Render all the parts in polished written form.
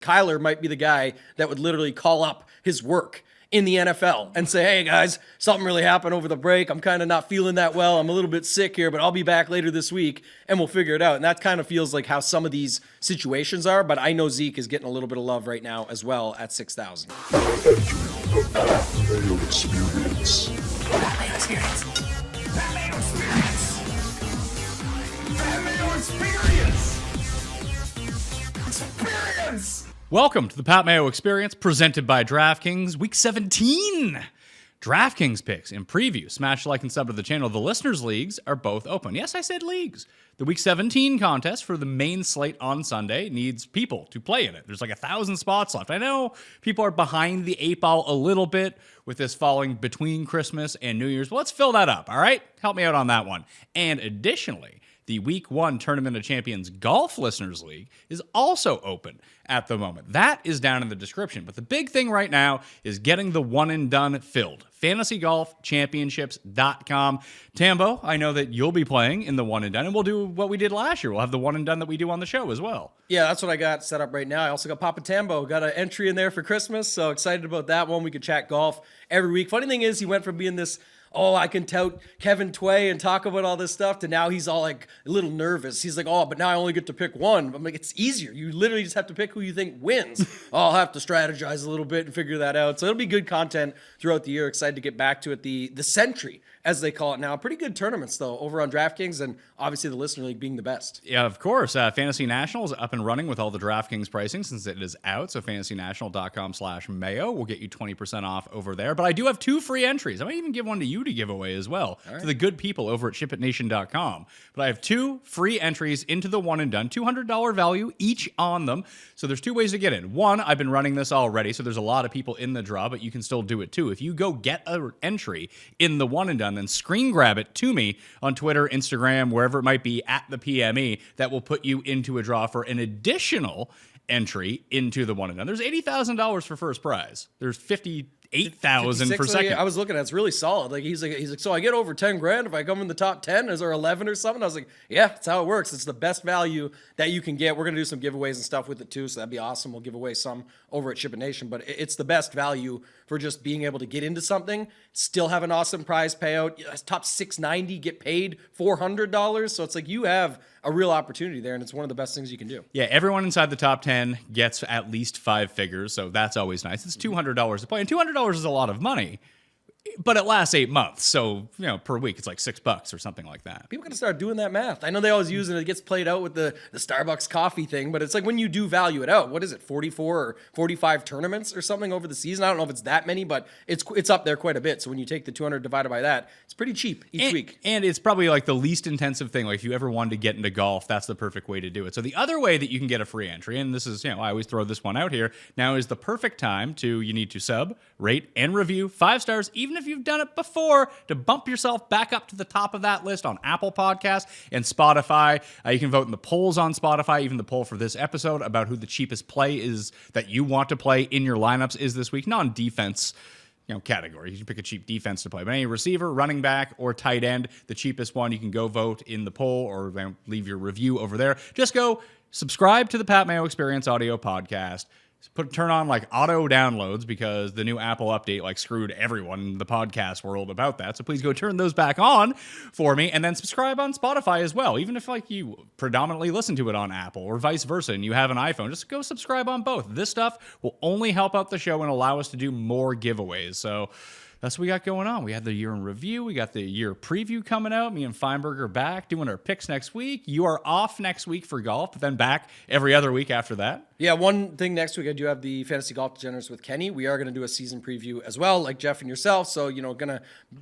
Kyler might be the guy that would literally call up his work in the NFL and say, hey guys, something really happened over the break. I'm kind of not feeling that well. I'm a little bit sick here, but I'll be back later this week and we'll figure it out. And that kind of feels like how some of these situations are, but I know Zeke is getting a little bit of love right now as well at 6,000. Mayo Experience. Mayo Experience. Mayo Experience. Mayo Experience. Experience. Welcome to the Pat Mayo Experience, presented by DraftKings, Week 17. DraftKings Picks in preview. Smash like and sub to the channel. The listeners' leagues are both open. Yes, I said leagues. The Week 17 contest for the main slate on Sunday needs people to play in it. There's like 1,000 spots left. I know people are behind the 8-ball a little bit with this falling between Christmas and New Year's, but let's fill that up, all right? Help me out on that one. And additionally, the Week 1 Tournament of Champions Golf Listeners League is also open at the moment. That is down in the description. But the big thing right now is getting the one and done filled. FantasyGolfChampionships.com. Tambo, I know that you'll be playing in the one and done, and we'll do what we did last year. We'll have the one and done that we do on the show as well. Yeah, that's what I got set up right now. I also got Papa Tambo. Got an entry in there for Christmas, so excited about that one. We could chat golf every week. Funny thing is, he went from being this, oh, I can tout Kevin Tway and talk about all this stuff, to now he's all like a little nervous. He's like, oh, but now I only get to pick one. I'm like, it's easier. You literally just have to pick who you think wins. I'll have to strategize a little bit and figure that out. So it'll be good content throughout the year. Excited to get back to it. The Century, as they call it now. Pretty good tournaments, though, over on DraftKings, and obviously the Listener League being the best. Yeah, of course. Fantasy National is up and running with all the DraftKings pricing since it is out. So fantasynational.com/Mayo will get you 20% off over there. But I do have 2 free entries. I might even give one to you to give away as well, to the good people over at shipitnation.com. But I have 2 free entries into the one and done, $200 value each on them. So there's 2 ways to get in. One, I've been running this already, so there's a lot of people in the draw, but you can still do it too. If you go get an entry in the one and done, then screen grab it to me on Twitter, Instagram, wherever it might be, at the PME. That will put you into a draw for an additional entry into the one and done. There's $80,000 for first prize. There's $58,000 for second. I was looking at it's really solid. Like he's like, so I get over 10 grand if I come in the top 10. Is there 11 or something? I was like, yeah, that's how it works. It's the best value that you can get. We're gonna do some giveaways and stuff with it too, so that'd be awesome. We'll give away some over at Ship It Nation, but it's the best value for just being able to get into something, still have an awesome prize payout. Top 690 get paid $400. So it's like you have a real opportunity there, and it's one of the best things you can do. Yeah, everyone inside the top 10 gets at least 5 figures, so that's always nice. It's $200 to play, and $200 is a lot of money, but it lasts 8 months, so per week it's like $6 or something like that. People gotta start doing that math. I know they always use it. It gets played out with the Starbucks coffee thing, but it's like when you do value it out, what is it, 44 or 45 tournaments or something over the season? I don't know if it's that many, but it's up there quite a bit. So when you take the 200 divided by that, it's pretty cheap each week. And it's probably like the least intensive thing. Like if you ever wanted to get into golf, that's the perfect way to do it. So the other way that you can get a free entry, and this is, I always throw this one out here, now is the perfect time you need to sub, rate, and review 5 stars, even if you've done it before, to bump yourself back up to the top of that list on Apple Podcasts and Spotify. You can vote in the polls on Spotify, even the poll for this episode about who the cheapest play is that you want to play in your lineups is this week. Non-defense category. You can pick a cheap defense to play, but any receiver, running back, or tight end, the cheapest one, you can go vote in the poll or leave your review over there. Just go subscribe to the Pat Mayo Experience Audio Podcast. Turn on auto downloads, because the new Apple update screwed everyone in the podcast world about that. So please go turn those back on for me, and then subscribe on Spotify as well. Even if you predominantly listen to it on Apple or vice versa and you have an iPhone, just go subscribe on both. This stuff will only help out the show and allow us to do more giveaways. So that's what we got going on. We had the year in review. We got the year preview coming out. Me and Feinberg are back doing our picks next week. You are off next week for golf, but then back every other week after that. Yeah, one thing next week, I do have the Fantasy Golf Degenerates with Kenny. We are going to do a season preview as well, like Jeff and yourself. So, I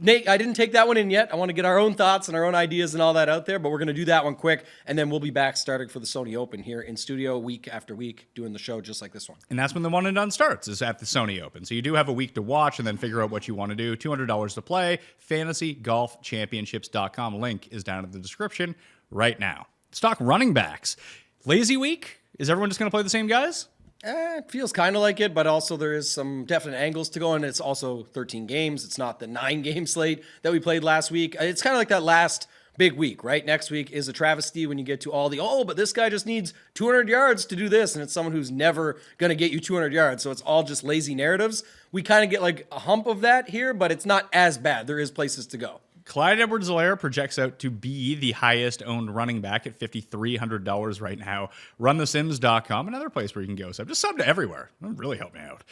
didn't take that one in yet. I want to get our own thoughts and our own ideas and all that out there, but we're going to do that one quick, and then we'll be back starting for the Sony Open here in studio week after week, doing the show just like this one. And that's when the one and done starts, is at the Sony Open. So you do have a week to watch and then figure out what you want to do. $200 to play. FantasyGolfChampionships.com. Link is down in the description right now. Let's talk running backs. Lazy week? Is everyone just going to play the same guys? It feels kind of like it, but also there is some definite angles to go, and it's also 13 games. It's not the 9-game slate that we played last week. It's kind of like that last big week, right? Next week is a travesty when you get to all the, but this guy just needs 200 yards to do this. And it's someone who's never going to get you 200 yards. So it's all just lazy narratives. We kind of get like a hump of that here, but it's not as bad. There is places to go. Clyde Edwards-Helaire projects out to be the highest owned running back at $5,300 right now. RunTheSims.com, another place where you can go. So just sub to everywhere. That'll really help me out.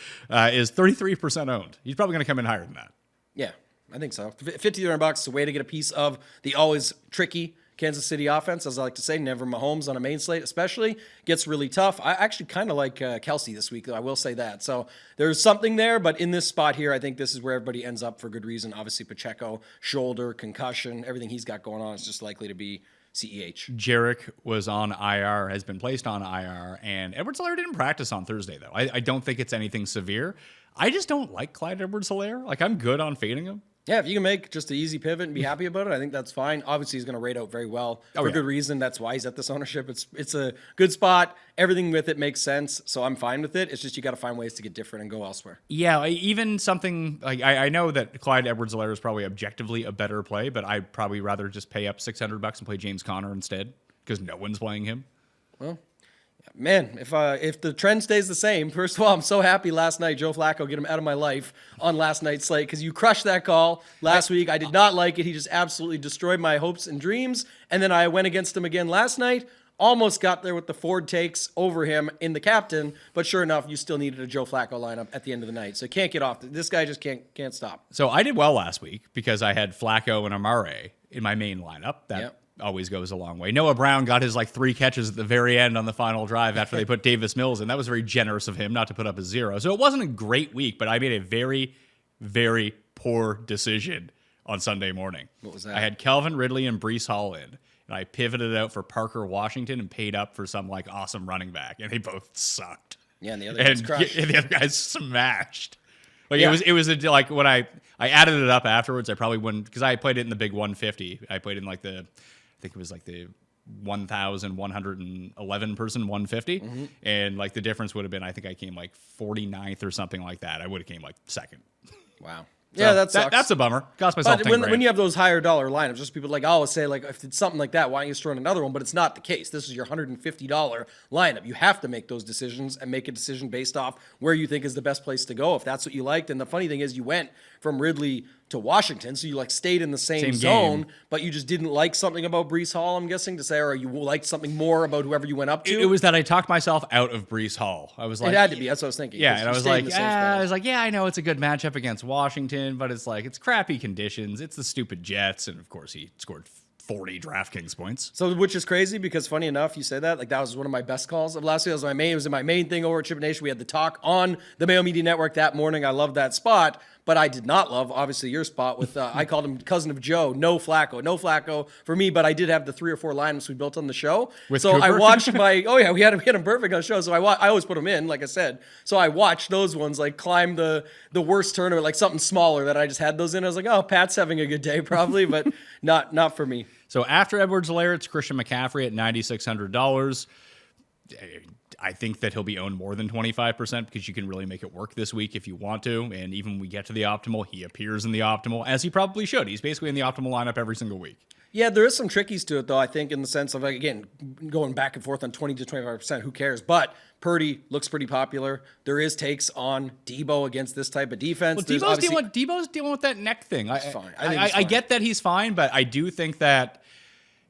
Is 33% owned. He's probably going to come in higher than that. Yeah, I think so. $5,300 is a way to get a piece of the always tricky Kansas City offense, as I like to say. Never Mahomes on a main slate, especially, gets really tough. I actually kind of like Kelsey this week, though. I will say that. So there's something there, but in this spot here, I think this is where everybody ends up for good reason. Obviously, Pacheco, shoulder, concussion, everything he's got going on is just likely to be CEH. Jarek was on IR, has been placed on IR, and Edwards-Helaire didn't practice on Thursday, though. I don't think it's anything severe. I just don't like Clyde Edwards-Helaire. Like, I'm good on fading him. Yeah, if you can make just an easy pivot and be happy about it, I think that's fine. Obviously, he's going to rate out very well for good reason. That's why he's at this ownership. It's a good spot. Everything with it makes sense, so I'm fine with it. It's just you got to find ways to get different and go elsewhere. Yeah, even something like I know that Clyde Edwards-Helaire is probably objectively a better play, but I'd probably rather just pay up $600 and play James Conner instead because no one's playing him. Well, man, if the trend stays the same, first of all, I'm so happy last night Joe Flacco get him out of my life on last night's slate because you crushed that call last week. I did not like it. He just absolutely destroyed my hopes and dreams. And then I went against him again last night. Almost got there with the Ford takes over him in the captain, but sure enough, you still needed a Joe Flacco lineup at the end of the night. So can't get off. This guy just can't stop. So I did well last week because I had Flacco and Amare in my main lineup. That always goes a long way. Noah Brown got his 3 catches at the very end on the final drive after they put Davis Mills in. That was very generous of him not to put up a 0. So it wasn't a great week, but I made a very, very poor decision on Sunday morning. What was that? I had Calvin Ridley and Breece Hall in. And I pivoted out for Parker Washington and paid up for some awesome running back, and they both sucked. Yeah, and the other guys crushed. And the other guys smashed. It was when I added it up afterwards. I probably wouldn't because I played it in the big 150. I played in I think it was the 1,111 person 150, and the difference would have been I think I came 49th or something like that. I would have came second. Wow. So yeah, that sucks. That's a bummer. Cost myself but when you have those higher dollar lineups, just people say if it's something like that, why don't you just throw in another one? But it's not the case. This is your $150 lineup. You have to make those decisions and make a decision based off where you think is the best place to go. If that's what you liked, and the funny thing is, you went from Ridley to Washington, so you stayed in the same zone, game. But you just didn't like something about Breece Hall, I'm guessing, to say, or you liked something more about whoever you went up to. It was that I talked myself out of Breece Hall. I was it had to be. That's what I was thinking. Yeah, and I was I know it's a good matchup against Washington, but it's crappy conditions. It's the stupid Jets, and of course he scored 40 DraftKings points. So, which is crazy because funny enough, you say that that was one of my best calls of last week. It was in my main thing over at Chip Nation. We had the talk on the Mayo Media Network that morning. I loved that spot, but I did not love obviously your spot with I called him cousin of Joe. No Flacco for me, but I did have the 3 or 4 lineups we built on the show. So Cooper? I watched we had him perfect on the show. So I always put him in, like I said. So I watched those ones climb the worst tournament, something smaller that I just had those in. I was like, oh, Pat's having a good day probably, but not for me. So after Edwards-Helaire, it's Christian McCaffrey at $9,600. I think that he'll be owned more than 25% because you can really make it work this week if you want to. And even when we get to the optimal, he appears in the optimal, as he probably should. He's basically in the optimal lineup every single week. Yeah, there is some trickies to it, though, I think, in the sense of, again, going back and forth on 20 to 25%, who cares? But Purdy looks pretty popular. There is takes on Debo against this type of defense. Well, Debo's dealing with that neck thing. It's fine. I get that he's fine, but I do think that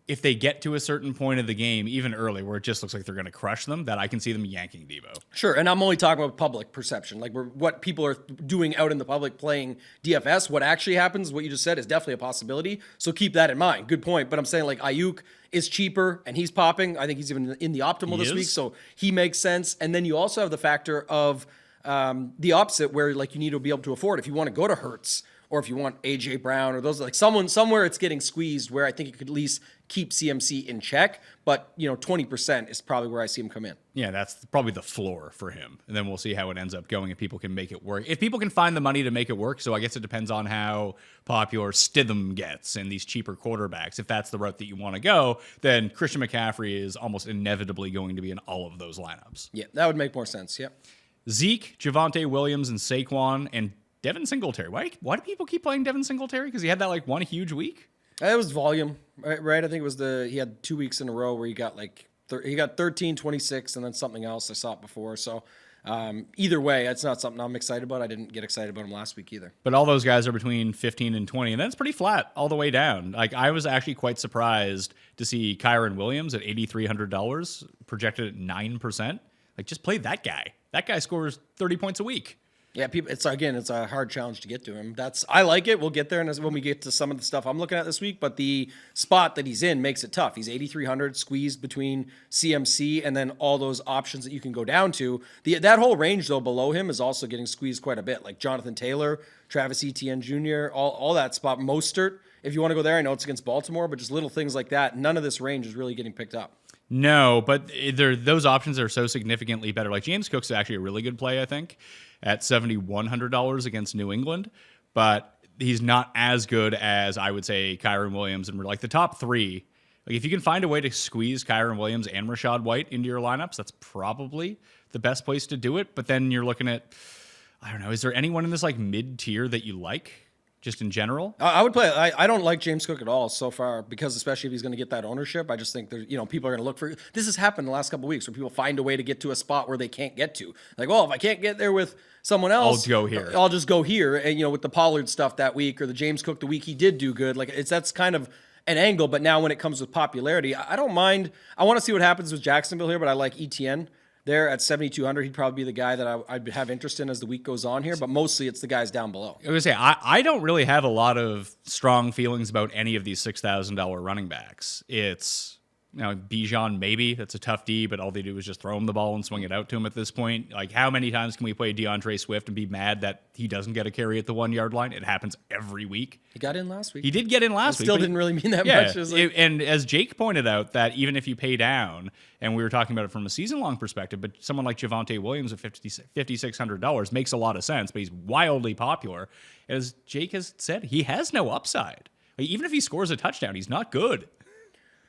if they get to a certain point of the game, even early, where it just looks like they're going to crush them, that I can see them yanking Debo. Sure, and I'm only talking about public perception, what people are doing out in the public playing DFS. What actually happens, what you just said, is definitely a possibility. So keep that in mind. Good point. But I'm saying Ayuk is cheaper and he's popping. I think he's even in the optimal this week, so he makes sense. And then you also have the factor of the opposite, where you need to be able to afford. If you want to go to Hurts, or if you want A.J. Brown, or those somewhere it's getting squeezed where I think it could at least keep CMC in check. But 20% is probably where I see him come in. Yeah, that's probably the floor for him. And then we'll see how it ends up going if people can make it work. If people can find the money to make it work, so I guess it depends on how popular Stidham gets and these cheaper quarterbacks. If that's the route that you want to go, then Christian McCaffrey is almost inevitably going to be in all of those lineups. Yeah, that would make more sense. Yep. Zeke, Javonte Williams, and Saquon, and Devin Singletary. Why do people keep playing Devin Singletary? Because he had that one huge week? It was volume, right? I think it was he had 2 weeks in a row where he got like he got 13, 26, and then something else. I saw it before. So either way, it's not something I'm excited about. I didn't get excited about him last week either. But all those guys are between 15 and 20, and that's pretty flat all the way down. Like, I was actually quite surprised to see Kyron Williams at $8,300 projected at 9%. Like, just play that guy. That guy scores 30 points a week. Yeah, people. It's a hard challenge to get to him. I like it. We'll get there, and when we get to some of the stuff I'm looking at this week. But the spot that he's in makes it tough. He's 8,300 squeezed between CMC and then all those options that you can go down to. That whole range though below him is also getting squeezed quite a bit. Like Jonathan Taylor, Travis Etienne Jr., all that spot. Mostert, if you want to go there, I know it's against Baltimore, but just little things like that. None of this range is really getting picked up. No, but those options are so significantly better. Like, James Cook's actually a really good play, I think, at $7,100 against New England, but he's not as good as, I would say, Kyron Williams. And like the top three, like if you can find a way to squeeze Kyron Williams and Rachaad White into your lineups, that's probably the best place to do it. But then you're looking at, I don't know, is there anyone in this like mid-tier that you like? Just in general, I would play. I don't like James Cook at all so far, because especially if he's going to get that ownership, I just think there's, people are going to look for. This has happened the last couple of weeks where people find a way to get to a spot where they can't get to. Like, well, if I can't get there with someone else, I'll go here. I'll just go here. And with the Pollard stuff that week, or the James Cook the week he did do good. Like, that's kind of an angle. But now when it comes with popularity, I don't mind. I want to see what happens with Jacksonville here, but I like Etienne. There at 7,200, he'd probably be the guy that I'd have interest in as the week goes on here, but mostly it's the guys down below. I was going to say, I don't really have a lot of strong feelings about any of these $6,000 running backs. It's, Bijan maybe, that's a tough D, but all they do is just throw him the ball and swing it out to him at this point. Like, how many times can we play DeAndre Swift and be mad that he doesn't get a carry at the 1 yard line? It happens every week. He got in last week. He did get in last week. Still didn't really mean that much. And as Jake pointed out, that even if you pay down, and we were talking about it from a season-long perspective, but someone like Javonte Williams at $5,600 makes a lot of sense, but he's wildly popular. As Jake has said, he has no upside. Like, even if he scores a touchdown, he's not good.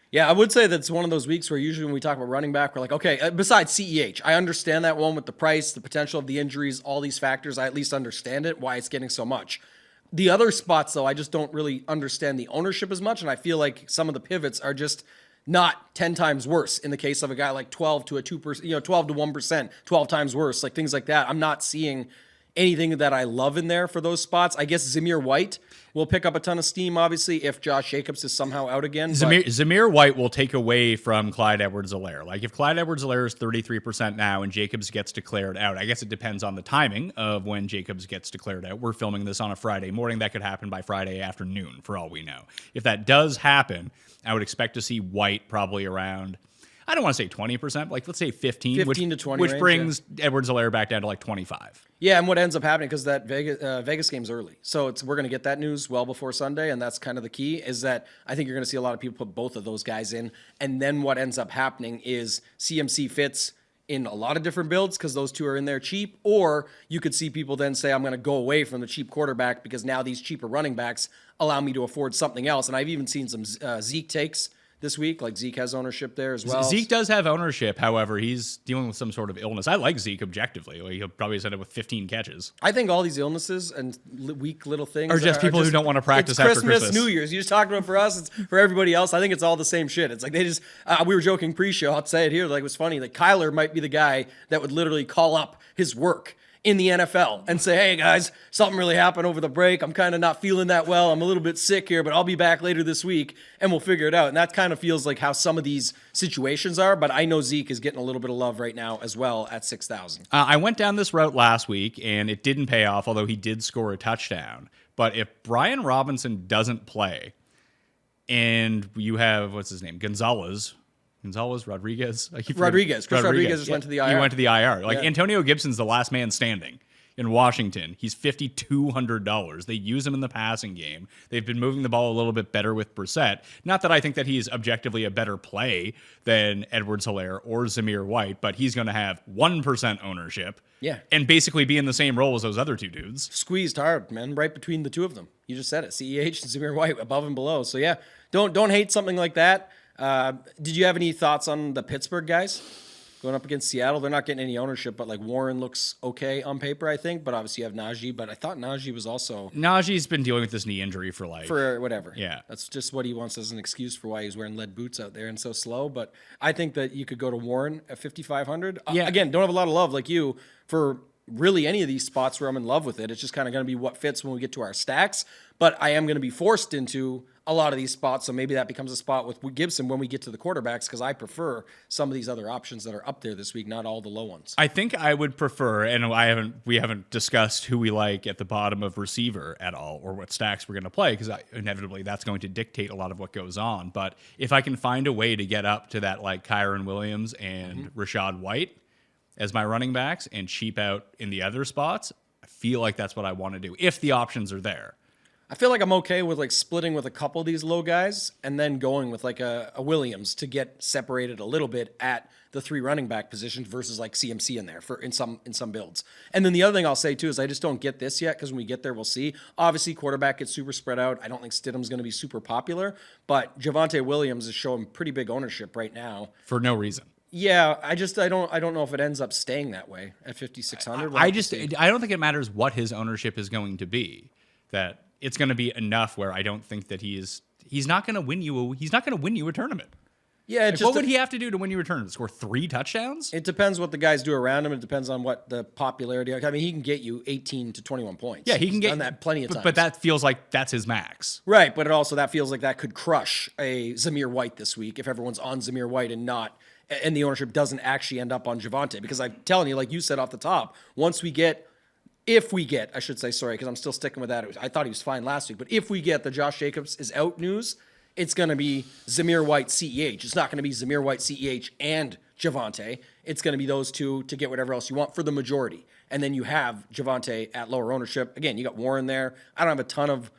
Yeah, I would say that's one of those weeks where usually when we talk about running back, we're like, okay, besides CEH, I understand that one with the price, the potential of the injuries, all these factors. I at least understand it, why it's getting so much. The other spots, though, I just don't really understand the ownership as much, and I feel like some of the pivots are just not 10 times worse in the case of a guy like 12 to 2%, 12 to 1%, 12 times worse, like things like that. I'm not seeing anything that I love in there for those spots. I guess Zamir White will pick up a ton of steam, obviously, if Josh Jacobs is somehow out again. Zamir White will take away from Clyde Edwards-Helaire. Like, if Clyde Edwards-Helaire is 33% now and Jacobs gets declared out, I guess it depends on the timing of when Jacobs gets declared out. We're filming this on a Friday morning. That could happen by Friday afternoon, for all we know. If that does happen, I would expect to see White probably around, I don't want to say 20%, like let's say 15 to 20 which range, brings Edwards-Helaire back down to like 25. Yeah, and what ends up happening, because that Vegas game's early, so we're going to get that news well before Sunday, and that's kind of the key, is that I think you're going to see a lot of people put both of those guys in, and then what ends up happening is CMC fits in a lot of different builds because those two are in there cheap, or you could see people then say, I'm going to go away from the cheap quarterback because now these cheaper running backs allow me to afford something else, and I've even seen some Zeke takes this week. Like, Zeke has ownership there as well. Zeke does have ownership. However, he's dealing with some sort of illness. I like Zeke objectively. Like, he'll probably end up with 15 catches. I think all these illnesses and weak little things are just people who don't want to practice after Christmas. New Year's. You just talked about it for us. It's for everybody else. I think it's all the same shit. It's like they just, we were joking pre-show. I'll say it here. Like, it was funny. Like, Kyler might be the guy that would literally call up his work in the NFL and say, hey guys, something really happened over the break. I'm kind of not feeling that well. I'm a little bit sick here, but I'll be back later this week and we'll figure it out. And that kind of feels like how some of these situations are, but I know Zeke is getting a little bit of love right now as well at 6,000. I went down this route last week and it didn't pay off, although he did score a touchdown. But if Brian Robinson doesn't play and you have, what's his name? Gonzalez, Rodriguez? Chris Rodriguez just went to the IR. He went to the IR. Like, Antonio Gibson's the last man standing in Washington. He's $5,200. They use him in the passing game. They've been moving the ball a little bit better with Brissett. Not that I think that he's objectively a better play than Edwards-Helaire or Zamir White, but he's going to have 1% ownership. Yeah. And basically be in the same role as those other two dudes. Squeezed hard, man, right between the two of them. You just said it. CEH and Zamir White above and below. So yeah, don't hate something like that. Did you have any thoughts on the Pittsburgh guys? going up against Seattle. They're not getting any ownership, but like Warren looks okay on paper, I think. But obviously you have Najee. But I thought Najee was also Najee's been dealing with this knee injury for whatever. Yeah. That's just what he wants as an excuse for why he's wearing lead boots out there and so slow. But I think that you could go to Warren at 5,500. Yeah. Again, don't have a lot of love like you for really any of these spots where I'm in love with it. It's just kind of going to be what fits when we get to our stacks. But I am going to be forced into a lot of these spots, so maybe that becomes a spot with Gibson when we get to the quarterbacks, because I prefer some of these other options that are up there this week, not all the low ones. I think I would prefer, and we haven't discussed who we like at the bottom of receiver at all, or what stacks we're going to play, because inevitably that's going to dictate a lot of what goes on. But if I can find a way to get up to that, like Kyron Williams and Rashad White as my running backs and cheap out in the other spots, I feel like that's what I want to do if the options are there. I feel like I'm okay with like splitting with a couple of these low guys and then going with like a Williams to get separated a little bit at the 3 running back positions versus like CMC in there in some builds. And then the other thing I'll say too is I just don't get this yet, because when we get there, we'll see. Obviously, quarterback gets super spread out. I don't think Stidham's going to be super popular, but Javonte Williams is showing pretty big ownership right now For no reason. Yeah, I don't know if it ends up staying that way at 5,600. I don't think it matters what his ownership is going to be. That it's going to be enough where I don't think that he's not going to win you a tournament. Yeah, Like, what would he have to do to win you a tournament? Score 3 touchdowns? It depends what the guys do around him. It depends on what the popularity. I mean, he can get you 18 to 21 points. Yeah, he can get done that plenty of times. But that feels like that's his max. Right, but that feels like that could crush a Zamir White this week if everyone's on Zamir White and the ownership doesn't actually end up on Javonte. Because I'm telling you, like you said off the top, if we get, I should say, sorry, because I'm still sticking with that. I thought he was fine last week, but if we get the Josh Jacobs is out news, it's going to be Zamir White, CEH. It's not going to be Zamir White, CEH, and Javonte. It's going to be those two to get whatever else you want for the majority. And then you have Javonte at lower ownership. Again, you got Warren there. I don't have a ton of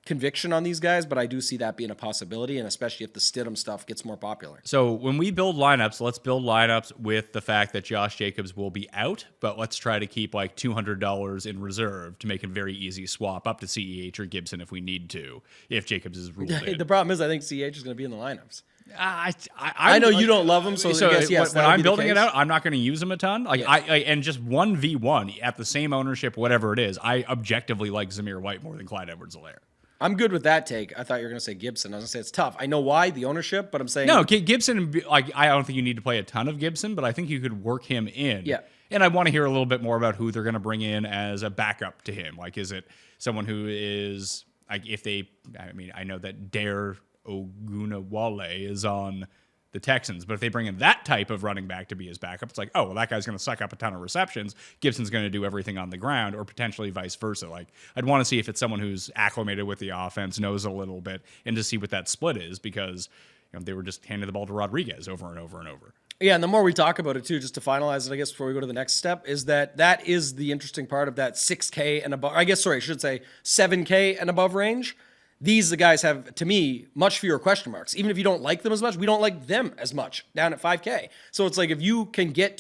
conviction on these guys, but I do see that being a possibility, and especially if the Stidham stuff gets more popular. So when we build lineups, let's build lineups with the fact that Josh Jacobs will be out, but let's try to keep like $200 in reserve to make a very easy swap up to CEH or Gibson if we need to, if Jacobs is ruled in. The problem is I think CEH is going to be in the lineups. I know you don't love him, so I guess, yes, when I'm building it out, I'm not going to use him a ton. Like and just 1v1 at the same ownership, whatever it is, I objectively like Zamir White more than Clyde Edwards-Helaire. I'm good with that take. I thought you were going to say Gibson. I was going to say it's tough. I know why, the ownership, but I'm saying... No, Gibson, like I don't think you need to play a ton of Gibson, but I think you could work him in. Yeah. And I want to hear a little bit more about who they're going to bring in as a backup to him. Like, is it someone who is... like I know that Dare Ogunawale is on the Texans, but if they bring in that type of running back to be his backup, it's like, oh, well, that guy's going to suck up a ton of receptions. Gibson's going to do everything on the ground, or potentially vice versa. Like, I'd want to see if it's someone who's acclimated with the offense, knows a little bit, and to see what that split is, because they were just handing the ball to Rodriguez over and over and over. Yeah, and the more we talk about it too, just to finalize it, I guess before we go to the next step, is that is the interesting part of that 6K and above. I should say 7K and above range. These guys have, to me, much fewer question marks. Even if you don't like them as much, we don't like them as much down at 5K. So it's like if you can get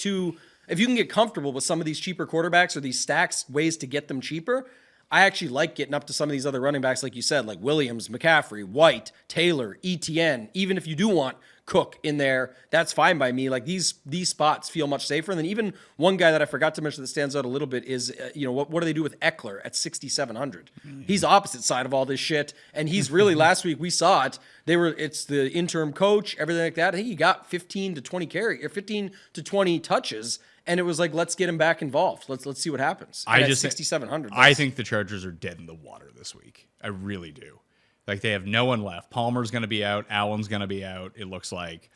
comfortable with some of these cheaper quarterbacks or these stacks, ways to get them cheaper, I actually like getting up to some of these other running backs, like you said, like Williams, McCaffrey, White, Taylor, ETN. Even if you do want Cook in there, that's fine by me. Like these spots feel much safer. And then even one guy that I forgot to mention that stands out a little bit is, what do they do with Eckler at 6,700? He's opposite side of all this shit. And he's really, last week we saw it. It's the interim coach, everything like that. I think he got 15 to 20 touches. And it was like, let's get him back involved. Let's see what happens. And at 6,700. I think the Chargers are dead in the water this week. I really do. Like, they have no one left. Palmer's going to be out. Allen's going to be out, it looks like.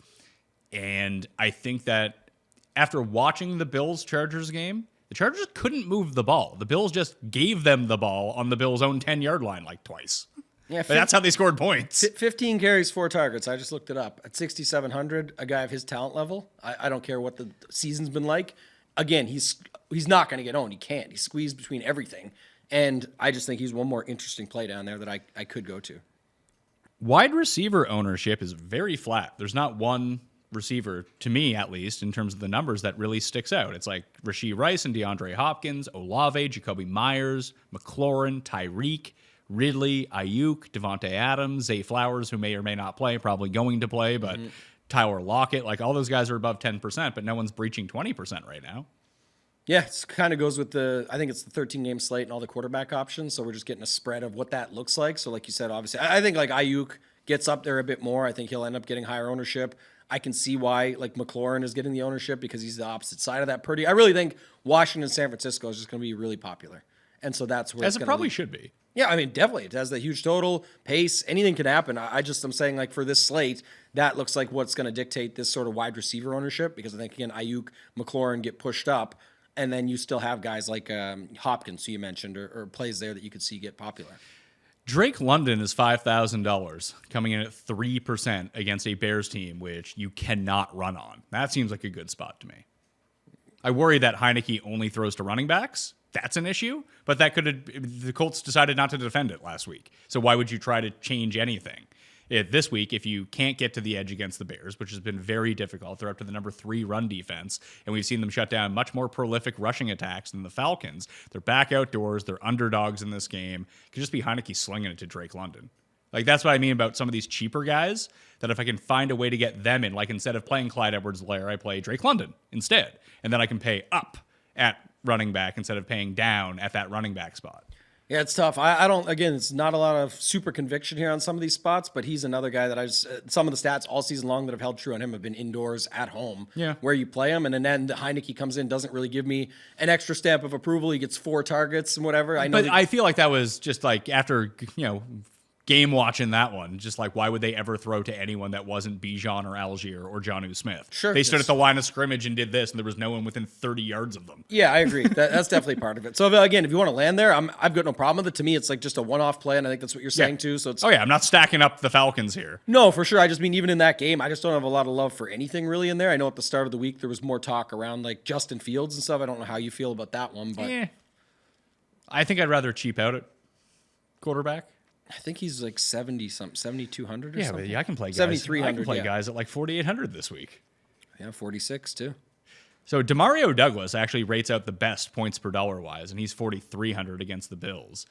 And I think that after watching the Bills-Chargers game, the Chargers couldn't move the ball. The Bills just gave them the ball on the Bills' own 10-yard line like twice. Yeah, that's how they scored points. 15 carries, 4 targets. I just looked it up. At 6,700, a guy of his talent level, I don't care what the season's been like. Again, he's not going to get owned. He can't. He's squeezed between everything. And I just think he's one more interesting play down there that I could go to. Wide receiver ownership is very flat. There's not one receiver, to me at least, in terms of the numbers, that really sticks out. It's like Rashee Rice and DeAndre Hopkins, Olave, Jacoby Myers, McLaurin, Tyreek, Ridley, Ayuk, Devontae Adams, Zay Flowers, who may or may not play, probably going to play, but Tyler Lockett, like all those guys are above 10%, but no one's breaching 20% right now. Yeah, it kind of goes with I think it's the 13-game slate and all the quarterback options. So we're just getting a spread of what that looks like. So like you said, obviously, I think like Ayuk gets up there a bit more. I think he'll end up getting higher ownership. I can see why like McLaurin is getting the ownership because he's the opposite side of that Purdy. I really think Washington and San Francisco is just going to be really popular. And so that's where As it probably should be. Yeah, I mean, definitely. It has the huge total, pace, anything can happen. I'm saying, like, for this slate, that looks like what's going to dictate this sort of wide receiver ownership because I think, again, Ayuk, McLaurin get pushed up, and then you still have guys like Hopkins, who you mentioned, or plays there that you could see get popular. Drake London is $5,000, coming in at 3% against a Bears team, which you cannot run on. That seems like a good spot to me. I worry that Heineke only throws to running backs. That's an issue, but the Colts decided not to defend it last week. So why would you try to change anything? This week, if you can't get to the edge against the Bears, which has been very difficult, they're up to the number 3 run defense, and we've seen them shut down much more prolific rushing attacks than the Falcons. They're back outdoors. They're underdogs in this game. It could just be Heineke slinging it to Drake London. Like, that's what I mean about some of these cheaper guys, that if I can find a way to get them in, like instead of playing Clyde Edwards-Helaire, I play Drake London instead, and then I can pay up at running back instead of paying down at that running back spot. Yeah, it's tough. I don't, again, it's not a lot of super conviction here on some of these spots, but he's another guy that some of the stats all season long that have held true on him have been indoors at home, where you play him. And then Heineke comes in, doesn't really give me an extra stamp of approval. He gets 4 targets and whatever. I feel like that was just like after, game watching that one, just like why would they ever throw to anyone that wasn't Bijan or Algier or Jonnu Smith? Sure. They stood at the line of scrimmage and did this, and there was no one within 30 yards of them. Yeah, I agree. That's definitely part of it. So again, if you want to land there, I've got no problem with it. To me, it's like just a one-off play, and I think that's what you're saying too. So I'm not stacking up the Falcons here. No, for sure. I just mean even in that game, I just don't have a lot of love for anything really in there. I know at the start of the week there was more talk around like Justin Fields and stuff. I don't know how you feel about that one, but I think I'd rather cheap out at quarterback. I think he's like 70-something, 7,200 or something. But I can play guys. 7,300. I can play guys at like 4,800 this week. Yeah, 46 too. So Demario Douglas actually rates out the best points per dollar wise, and he's 4,300 against the Bills.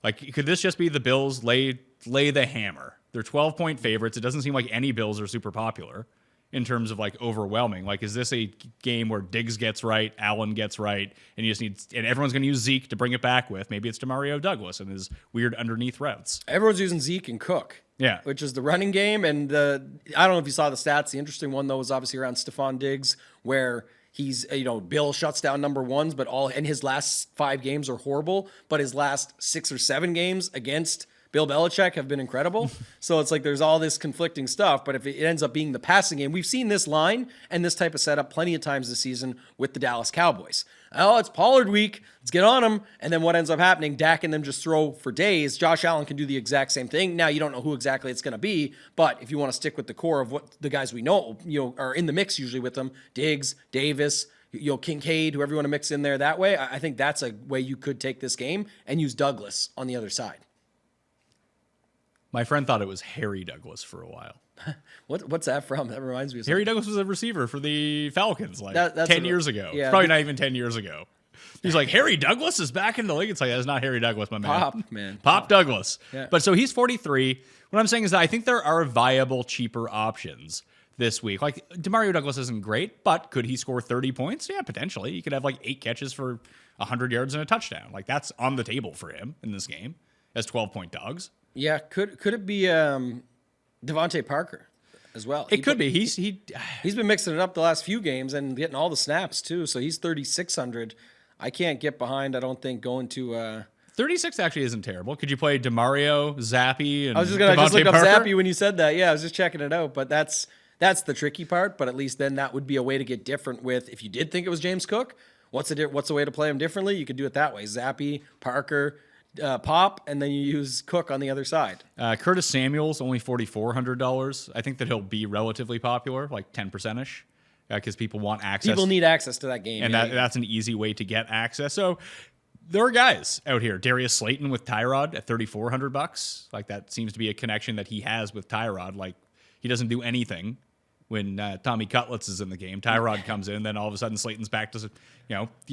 Like, could this just be the Bills lay the hammer? They're 12-point favorites. It doesn't seem like any Bills are super popular in terms of like overwhelming. Like, is this a game where Diggs gets right, Allen gets right, and you just need, and everyone's going to use Zeke to bring it back with? Maybe it's Demario Douglas and his weird underneath routes. Everyone's using Zeke and Cook. Yeah. Which is the running game. And I don't know if you saw the stats. The interesting one, though, was obviously around Stephon Diggs, where he's, Bill shuts down number ones, but and his last 5 games are horrible, but his last 6 or 7 games against Bill Belichick have been incredible. So it's like there's all this conflicting stuff, but if it ends up being the passing game, we've seen this line and this type of setup plenty of times this season with the Dallas Cowboys. Oh, it's Pollard week. Let's get on him. And then what ends up happening, Dak and them just throw for days. Josh Allen can do the exact same thing. Now, you don't know who exactly it's going to be, but if you want to stick with the core of what the guys we know, are in the mix usually with them, Diggs, Davis, Kincaid, whoever you want to mix in there that way, I think that's a way you could take this game and use Douglas on the other side. My friend thought it was Harry Douglas for a while. What's that from? That reminds me of something. Harry Douglas was a receiver for the Falcons that's 10 years ago. Yeah, probably not even 10 years ago. He's like, Harry Douglas is back in the league. It's like, that's not Harry Douglas, my man. Pop Douglas. Yeah. But so he's 43. What I'm saying is that I think there are viable, cheaper options this week. Like, Demario Douglas isn't great, but could he score 30 points? Yeah, potentially. He could have like 8 catches for 100 yards and a touchdown. Like, that's on the table for him in this game as 12-point dogs. Yeah, could it be Devontae Parker as well? It could be. He's been mixing it up the last few games and getting all the snaps too. So he's 3,600. I can't get behind. I don't think going to 36 actually isn't terrible. Could you play Demario, Zappy, and I was just gonna Devontae look up Parker? Zappy when you said that. Yeah, I was just checking it out. But that's the tricky part. But at least then that would be a way to get different with if you did think it was James Cook. What's a way to play him differently? You could do it that way: Zappy, Parker. Pop, and then you use Cook on the other side. Curtis Samuel's only $4,400. I think that he'll be relatively popular, like 10%-ish, because people want access. People need access to that game. And that's an easy way to get access. So there are guys out here. Darius Slayton with Tyrod at $3,400. Like, that seems to be a connection that he has with Tyrod. Like, he doesn't do anything when Tommy Cutlets is in the game. Tyrod comes in, then all of a sudden Slayton's back to,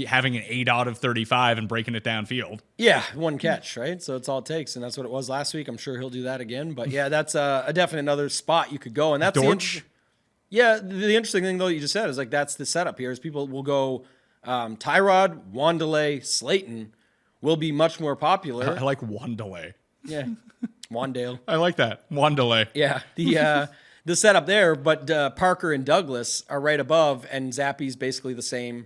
having an A dot of 35 and breaking it downfield. Yeah, one catch, right? So it's all it takes, and that's what it was last week. I'm sure he'll do that again. But yeah, that's a definite another spot you could go, and that's Dortch. Yeah, the interesting thing, though, you just said is like that's the setup here is people will go Tyrod, Wandelay, Slayton will be much more popular. I like Wandelay. Yeah, Wandale. I like that. Wandelay. Yeah, the setup there, but Parker and Douglas are right above, and Zappy's basically the same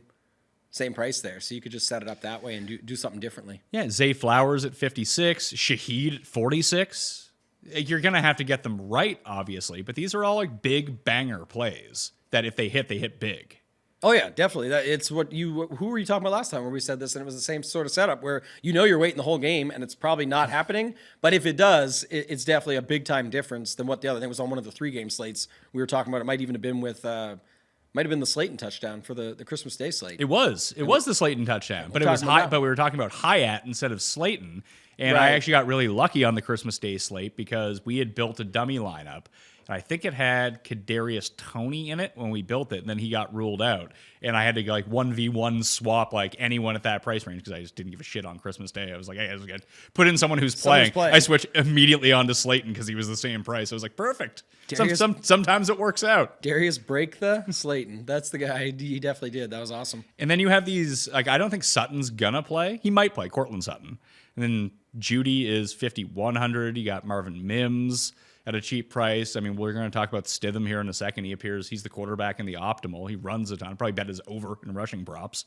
price there. So you could just set it up that way and do something differently. Yeah, Zay Flowers at 56, Shaheed at 46. You're going to have to get them right, obviously, but these are all like big banger plays that if they hit big. Oh yeah, definitely. It's what who were you talking about last time where we said this, and it was the same sort of setup where you're waiting the whole game and it's probably not happening, but if it does, it's definitely a big time difference than what the other thing was on one of the 3-game slates we were talking about. It might even have been with might have been the Slayton touchdown for the Christmas Day slate. It was the Slayton touchdown, but it was high. But we were talking about Hyatt instead of Slayton, and right. I actually got really lucky on the Christmas Day slate because we had built a dummy lineup, and I think it had Kadarius Toney in it when we built it, and then he got ruled out, and I had to like 1v1 swap like anyone at that price range because I just didn't give a shit on Christmas Day. I was like, hey, I was gonna put in someone who's playing. I switched immediately onto Slayton because he was the same price. I was like, perfect. Sometimes it works out. Darius break the Slayton. That's the guy. He definitely did. That was awesome. And then you have these, like, I don't think Sutton's gonna play. He might play, Cortland Sutton. And then Judy is 5,100. You got Marvin Mims at a cheap price. I mean, we're going to talk about Stidham here in a second. He's the quarterback in the optimal. He runs a ton. Probably bet his over in rushing props.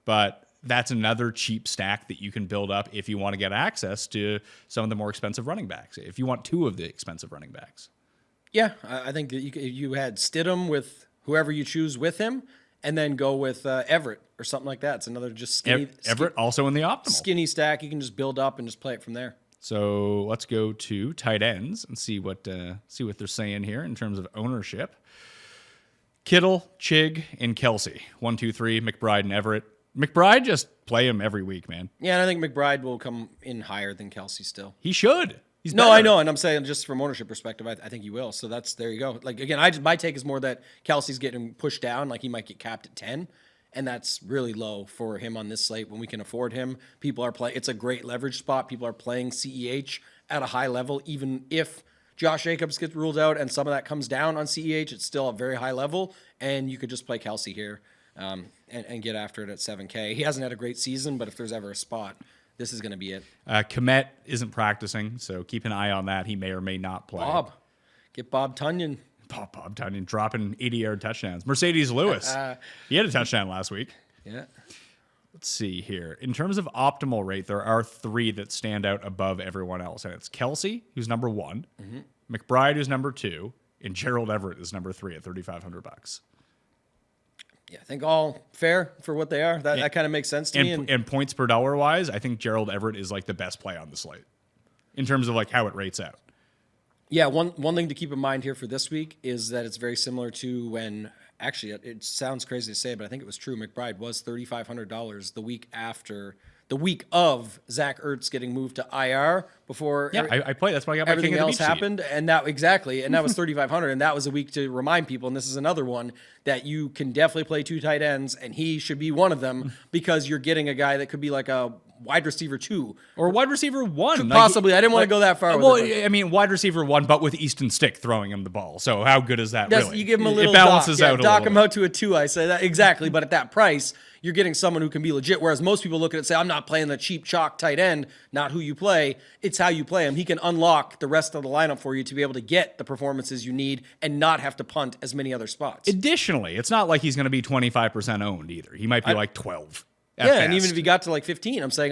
But that's another cheap stack that you can build up if you want to get access to some of the more expensive running backs, if you want 2 of the expensive running backs. Yeah, I think that you had Stidham with whoever you choose with him, and then go with Everett or something like that. It's another just skinny. Everett also in the optimal. Skinny stack. You can just build up and just play it from there. So let's go to tight ends and see what they're saying here in terms of ownership. Kittle, Chig, and Kelsey. 1, 2, 3. McBride and Everett. McBride, just play him every week, man. Yeah, and I think McBride will come in higher than Kelsey still. He should. He's no, better. I know, and I'm saying just from ownership perspective, I think he will. So there you go. Like again, my take is more that Kelsey's getting pushed down, like he might get capped at 10, and that's really low for him on this slate when we can afford him. People are playing. It's a great leverage spot. People are playing CEH at a high level, even if Josh Jacobs gets ruled out and some of that comes down on CEH. It's still a very high level, and you could just play Kelsey here and get after it at 7K. He hasn't had a great season, but if there's ever a spot, this is going to be it. Komet isn't practicing, so keep an eye on that. He may or may not play. Get Bob Tunyon. Bob Tunyon dropping 80-yard touchdowns. Mercedes Lewis. He had a touchdown last week. Yeah. Let's see here. In terms of optimal rate, there are 3 that stand out above everyone else, and it's Kelsey, who's number 1, McBride, who's number 2, and Gerald Everett is number 3 at $3,500. Yeah, I think all fair for what they are. That kind of makes sense to me. And points per dollar wise, I think Gerald Everett is like the best play on the slate in terms of like how it rates out. Yeah, one thing to keep in mind here for this week is that it's very similar to when, actually, it sounds crazy to say, but I think it was true. McBride was $3,500 the week of Zach Ertz getting moved to IR before. Yeah, I played. That's why I got my everything King of the else Beach happened, seat. and that was $3,500, and that was a week to remind people. And this is another one that you can definitely play 2 tight ends, and he should be one of them because you're getting a guy that could be like a wide receiver 2 or wide receiver 1. Possibly, I didn't want to go that far. Well, I mean, wide receiver 1, but with Easton Stick throwing him the ball. So how good is that? Really? You give him a little. It balances out. Dock him out to a 2. I say that exactly, but at that price, you're getting someone who can be legit. Whereas most people look at it and say, I'm not playing the cheap chalk tight end, not who you play. It's how you play him. He can unlock the rest of the lineup for you to be able to get the performances you need and not have to punt as many other spots. Additionally, it's not like he's going to be 25% owned either. He might be like 12. Yeah, and even if he got to like 15, I'm saying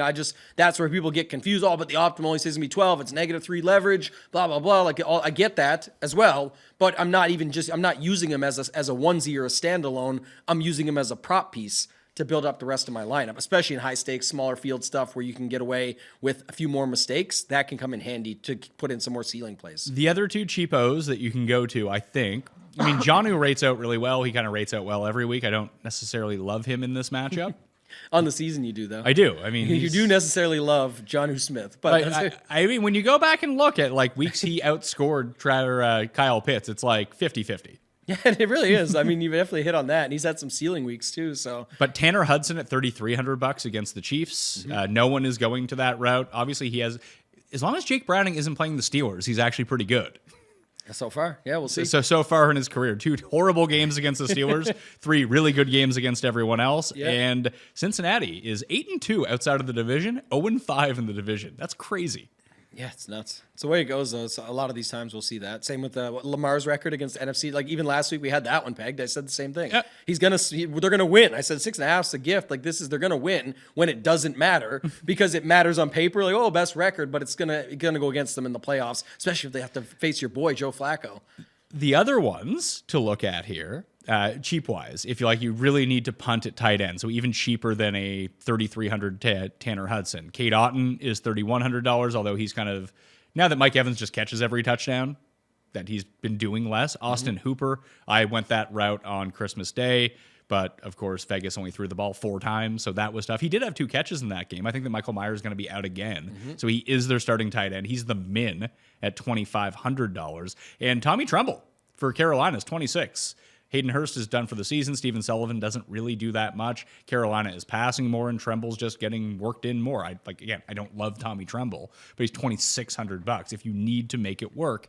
that's where people get confused. Oh, but the optimal only says it's going to be 12. It's -3 leverage, blah, blah, blah. Like I get that as well, but I'm not using him as a onesie or a standalone. I'm using him as a prop piece to build up the rest of my lineup, especially in high stakes, smaller field stuff where you can get away with a few more mistakes. That can come in handy to put in some more ceiling plays. The other 2 cheapos that you can go to, I think, Jonnu rates out really well. He kind of rates out well every week. I don't necessarily love him in this matchup. On the season, you do, though. I do. I mean, you do necessarily love Jonnu Smith, but I mean, when you go back and look at like weeks he outscored Kyle Pitts, it's like 50-50. Yeah, it really is. I mean, you definitely hit on that, and he's had some ceiling weeks too. So, but Tanner Hudson at $3,300 against the Chiefs. No one is going to that route. Obviously, he has. As long as Jake Browning isn't playing the Steelers, he's actually pretty good. So far, yeah, we'll see. So far in his career, 2 horrible games against the Steelers, 3 really good games against everyone else, and Cincinnati is 8-2 outside of the division, 0-5 in the division. That's crazy. Yeah, it's nuts. It's the way it goes, though. So a lot of these times we'll see that. Same with Lamar's record against NFC. Like even last week we had that one pegged. I said the same thing. Yep. They're gonna win. I said 6.5 is a gift. Like they're gonna win when it doesn't matter because it matters on paper. Like best record, but it's gonna go against them in the playoffs, especially if they have to face your boy Joe Flacco. The other ones to look at here, cheap wise, if you really need to punt at tight end, so even cheaper than a $3,300 Tanner Hudson. Cade Otton is $3,100, although he's kind of, now that Mike Evans just catches every touchdown, that he's been doing less. Austin Hooper, I went that route on Christmas Day, but of course Vegas only threw the ball 4 times, so that was tough. He did have 2 catches in that game. I think that Michael Myers is going to be out again, so he is their starting tight end. He's the min at $2,500, and Tommy Tremble for Carolina is $26. Hayden Hurst is done for the season. Stephen Sullivan doesn't really do that much. Carolina is passing more, and Tremble's just getting worked in more. I don't love Tommy Tremble, but he's $2,600. If you need to make it work,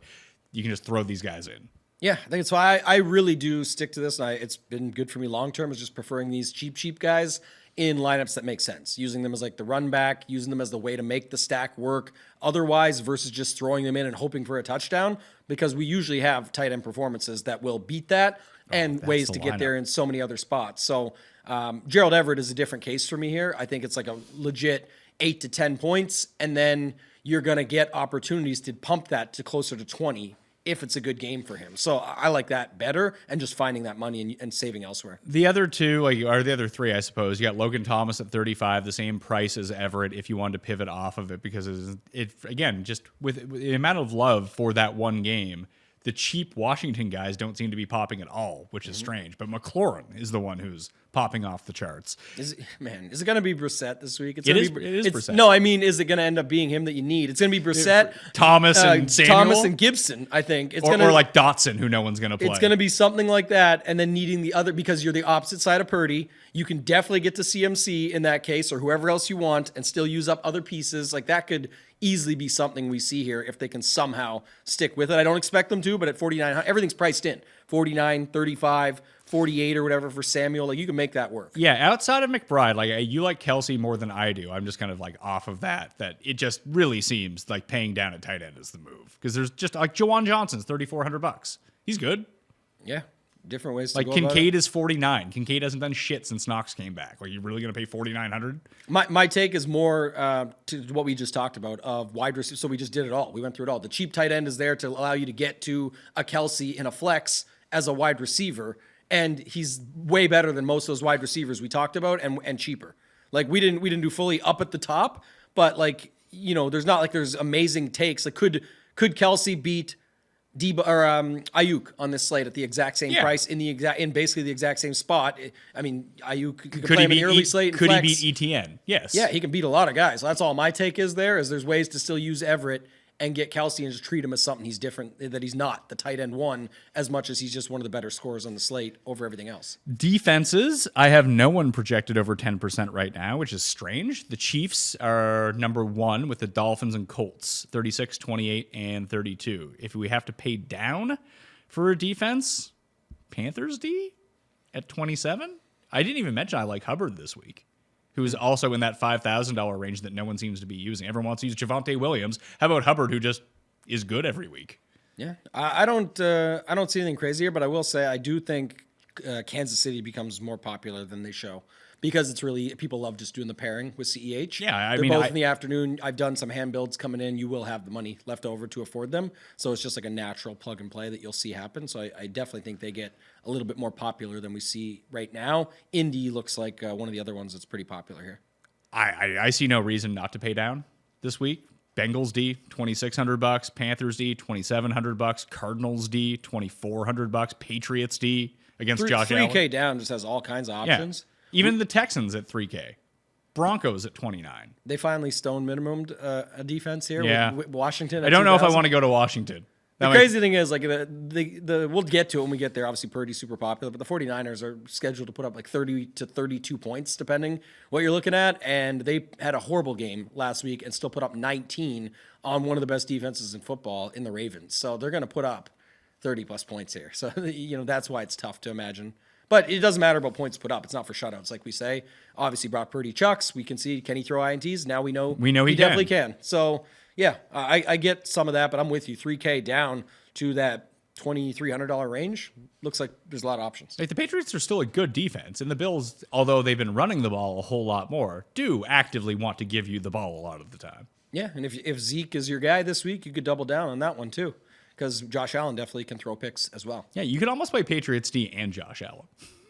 you can just throw these guys in. Yeah, I think it's why I really do stick to this. And it's been good for me long term, is just preferring these cheap guys in lineups that make sense, using them as like the run back, using them as the way to make the stack work otherwise versus just throwing them in and hoping for a touchdown, because we usually have tight end performances that will beat that and ways to get there in so many other spots. So Gerald Everett is a different case for me here. I think it's like a legit 8 to 10 points, and then you're going to get opportunities to pump that to closer to 20 if it's a good game for him. So I like that better, and just finding that money and saving elsewhere. The other 2, or the other 3, I suppose. You got Logan Thomas at 35, the same price as Everett if you wanted to pivot off of it, because it again, just with the amount of love for that one game, the cheap Washington guys don't seem to be popping at all, which is strange. But McLaurin is the one who's popping off the charts. Is it going to be Brissett this week? It is Brissett. No, I mean, is it going to end up being him that you need? It's going to be Brissett, Thomas and Samuel? Thomas and Gibson, I think. Or like Dotson, who no one's going to play. It's going to be something like that, and then needing the other, because you're the opposite side of Purdy. You can definitely get to CMC in that case, or whoever else you want, and still use up other pieces. Like that could easily be something we see here if they can somehow stick with it. I don't expect them to, but at 49, everything's priced in. 49, 35, 48 or whatever for Samuel. Like you can make that work. Yeah, outside of McBride, like you like Kelsey more than I do. I'm just kind of like off of that it just really seems like paying down at tight end is the move. Because there's just like Jawan Johnson's $3,400. He's good. Yeah. Different ways to like go Kincaid is 49. Kincaid hasn't done shit since Knox came back. Like, you really going to pay 4,900? My take is more to what we just talked about of wide receivers. So we just did it all. We went through it all. The cheap tight end is there to allow you to get to a Kelsey in a flex as a wide receiver, and he's way better than most of those wide receivers we talked about, and cheaper. Like we didn't do fully up at the top, but like there's not like there's amazing takes. Like could Kelsey beat Ayuk on this slate at the exact same price in basically the exact same spot? I mean, Ayuk could play him in the early slate. Could he beat ETN? Yes. Yeah, he can beat a lot of guys. So that's all my take is there. Is there's ways to still use Everett and get Kelsey and just treat him as something he's different, that he's not the tight end one as much as he's just one of the better scorers on the slate over everything else. Defenses, I have no one projected over 10% right now, which is strange. The Chiefs are number 1 with the Dolphins and Colts, 36, 28, and 32. If we have to pay down for a defense, Panthers D at 27? I didn't even mention I like Hubbard this week, who's also in that $5,000 range that no one seems to be using. Everyone wants to use Javonte Williams. How about Hubbard, who just is good every week? Yeah, I don't see anything crazy here, but I will say I do think Kansas City becomes more popular than they show, because it's really, people love just doing the pairing with CEH. Yeah, They're both in the afternoon. I've done some hand builds coming in. You will have the money left over to afford them, so it's just like a natural plug and play that you'll see happen. So I definitely think they get a little bit more popular than we see right now. Indy looks like one of the other ones that's pretty popular here. I see no reason not to pay down this week. Bengals D, $2,600. Panthers D, $2,700. Cardinals D, $2,400. Patriots D against Josh Allen. 3K down just has all kinds of options. Yeah. Even the Texans at 3K. Broncos at 29. They finally stone minimumed a defense here. Yeah. With Washington. I don't know if I want to go to Washington. The crazy thing is, like, we'll get to it when we get there. Obviously, Purdy's super popular, but the 49ers are scheduled to put up like 30 to 32 points, depending what you're looking at. And they had a horrible game last week and still put up 19 on one of the best defenses in football in the Ravens. So they're going to put up 30 plus points here. So, that's why it's tough to imagine. But it doesn't matter about points put up. It's not for shutouts, like we say. Obviously, Brock Purdy chucks. We can see, can he throw INTs? Now we know he definitely can. So, yeah, I get some of that, but I'm with you. $3K down to that $2,300 range. Looks like there's a lot of options. Like the Patriots are still a good defense, and the Bills, although they've been running the ball a whole lot more, do actively want to give you the ball a lot of the time. Yeah, and if Zeke is your guy this week, you could double down on that one too, because Josh Allen definitely can throw picks as well. Yeah, you could almost play Patriots D and Josh Allen.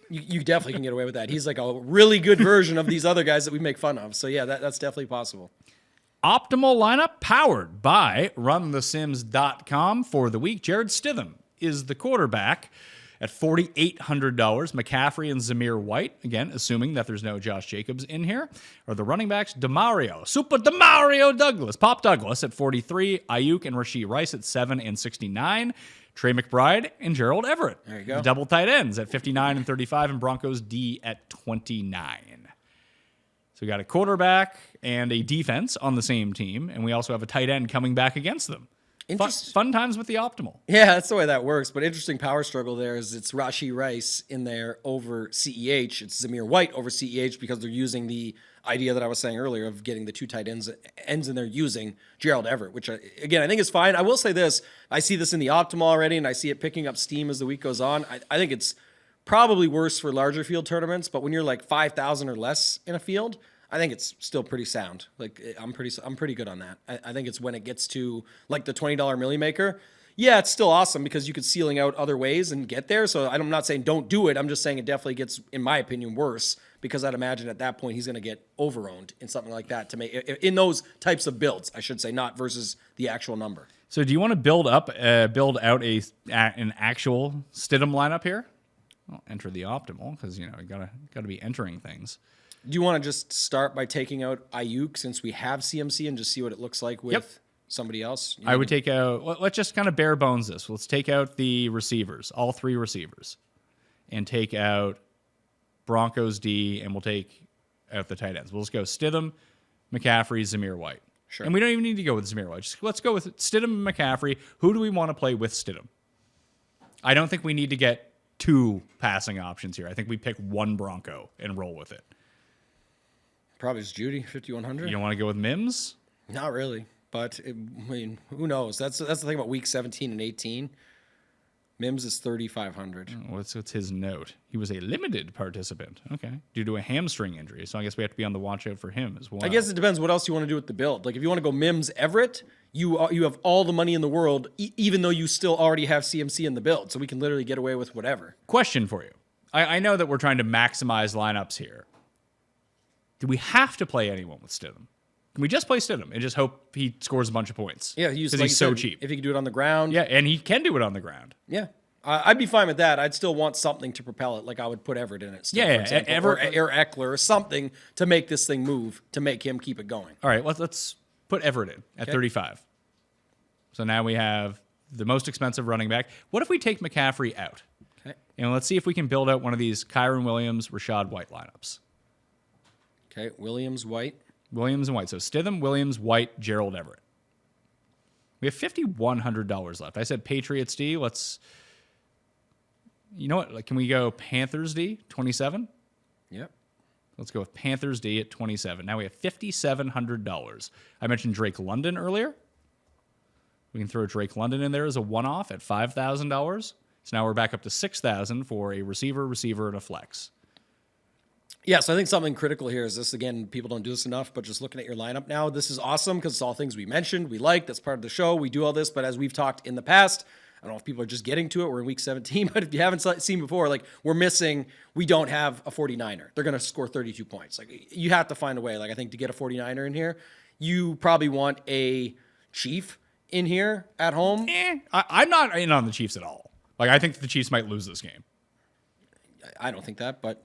You definitely can get away with that. He's like a really good version of these other guys that we make fun of. So yeah, that's definitely possible. Optimal lineup powered by runthesims.com for the week. Jared Stidham is the quarterback at $4,800. McCaffrey and Zamir White, again, assuming that there's no Josh Jacobs in here, are the running backs. Super Demario Douglas, Pop Douglas at 43, Ayuk and Rashee Rice at 7 and 69, Trey McBride and Gerald Everett. There you go. The double tight ends at 59 and 35, and Broncos D at 29. So we got a quarterback and a defense on the same team, and we also have a tight end coming back against them. Fun times with the optimal. Yeah, that's the way that works. But interesting power struggle there is it's Rashee Rice in there over CEH. It's Zamir White over CEH because they're using the idea that I was saying earlier of getting the two tight ends in there using Gerald Everett, which, again, I think is fine. I will say this. I see this in the optimal already, and I see it picking up steam as the week goes on. I think it's probably worse for larger field tournaments, but when you're like 5,000 or less in a field, I think it's still pretty sound. Like I'm pretty good on that. I think it's when it gets to like the $20 Millie Maker. Yeah, it's still awesome because you could ceiling out other ways and get there. So I'm not saying don't do it. I'm just saying it definitely gets, in my opinion, worse because I'd imagine at that point he's going to get over-owned in something like that to make in those types of builds. I should say, not versus the actual number. So do you want to build out an actual Stidham lineup here? Well, enter the optimal because you gotta be entering things. Do you want to just start by taking out Ayuk since we have CMC and just see what it looks like with somebody else? I would take out, let's just kind of bare bones this. Let's take out the receivers, all three receivers, and take out Broncos D, and we'll take out the tight ends. We'll just go Stidham, McCaffrey, Zamir White. Sure. And we don't even need to go with Zamir White. Just let's go with Stidham and McCaffrey. Who do we want to play with Stidham? I don't think we need to get two passing options here. I think we pick one Bronco and roll with it. Probably it's Judy, 5,100. You don't want to go with Mims? Not really, but who knows? That's the thing about week 17 and 18. Mims is 3,500. What's his note? He was a limited participant. Okay, due to a hamstring injury. So I guess we have to be on the watch out for him as well. I guess it depends what else you want to do with the build. Like if you want to go Mims Everett, you have all the money in the world, even though you still already have CMC in the build. So we can literally get away with whatever. Question for you. I know that we're trying to maximize lineups here. Do we have to play anyone with Stidham? Can we just play Stidham and just hope he scores a bunch of points? Yeah, because he's so cheap. If he can do it on the ground. Yeah, and he can do it on the ground. Yeah. I'd be fine with that. I'd still want something to propel it. Like I would put Everett in it. Still, Yeah, for example, or Eckler or something to make this thing move, to make him keep it going. All right, let's put Everett in at 35. So now we have the most expensive running back. What if we take McCaffrey out? Okay. And let's see if we can build out one of these Kyron Williams, Rashad White lineups. Okay, Williams, White. Williams and White. So Stidham, Williams, White, Gerald Everett. We have $5,100 left. I said Patriots D. You know what? Can we go Panthers D, 27? Yep. Let's go with Panthers D at 27. Now we have $5,700. I mentioned Drake London earlier. We can throw Drake London in there as a one-off at $5,000. So now we're back up to $6,000 for a receiver, and a flex. Yeah, so I think something critical here is this, again, people don't do this enough, but just looking at your lineup now, this is awesome because it's all things we mentioned, we like, that's part of the show, we do all this, but as we've talked in the past, I don't know if people are just getting to it, we're in week 17, but if you haven't seen before, like we don't have a 49er. They're going to score 32 points. Like you have to find a way, like I think to get a 49er in here, you probably want a Chief in here at home. I'm not in on the Chiefs at all. Like I think the Chiefs might lose this game. I don't think that, but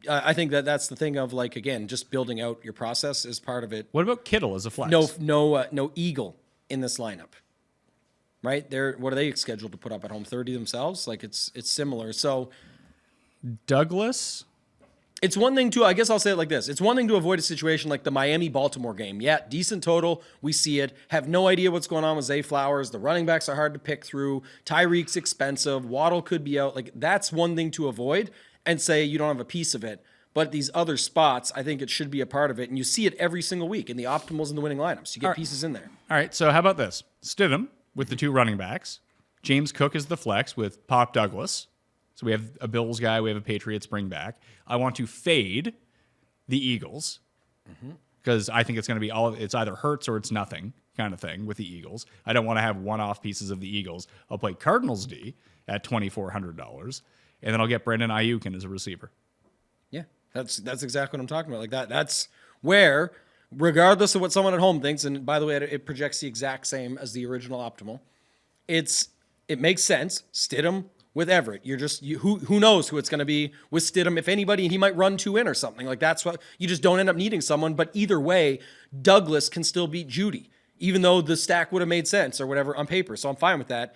I think that's the thing of like, again, just building out your process is part of it. What about Kittle as a flex? No Eagle in this lineup, right? What are they scheduled to put up at home? 30 themselves? Like it's similar. So Douglas, It's one thing to, I guess I'll say it like this. It's one thing to avoid a situation like the Miami-Baltimore game. Yeah, decent total. We see it. Have no idea what's going on with Zay Flowers. The running backs are hard to pick through. Tyreek's expensive. Waddle could be out. Like, that's one thing to avoid and say you don't have a piece of it. But these other spots, I think it should be a part of it. And you see it every single week in the optimals and the winning lineups. You get pieces in there. All right, so how about this? Stidham with the 2 running backs. James Cook is the flex with Pop Douglas. So we have a Bills guy, we have a Patriots bring back. I want to fade the Eagles because I think it's going to be it's either hurts or it's nothing kind of thing with the Eagles. I don't want to have one-off pieces of the Eagles. I'll play Cardinals D at $2,400, and then I'll get Brandon Ayuk in as a receiver. Yeah, that's exactly what I'm talking about. Like that's where, regardless of what someone at home thinks, and by the way, it projects the exact same as the original optimal. It makes sense. Stidham with Everett. Who knows who it's going to be with Stidham, if anybody, and he might run 2 in or something. Like, that's what you just don't end up needing someone. But either way, Douglas can still beat Judy, even though the stack would have made sense or whatever on paper. So I'm fine with that.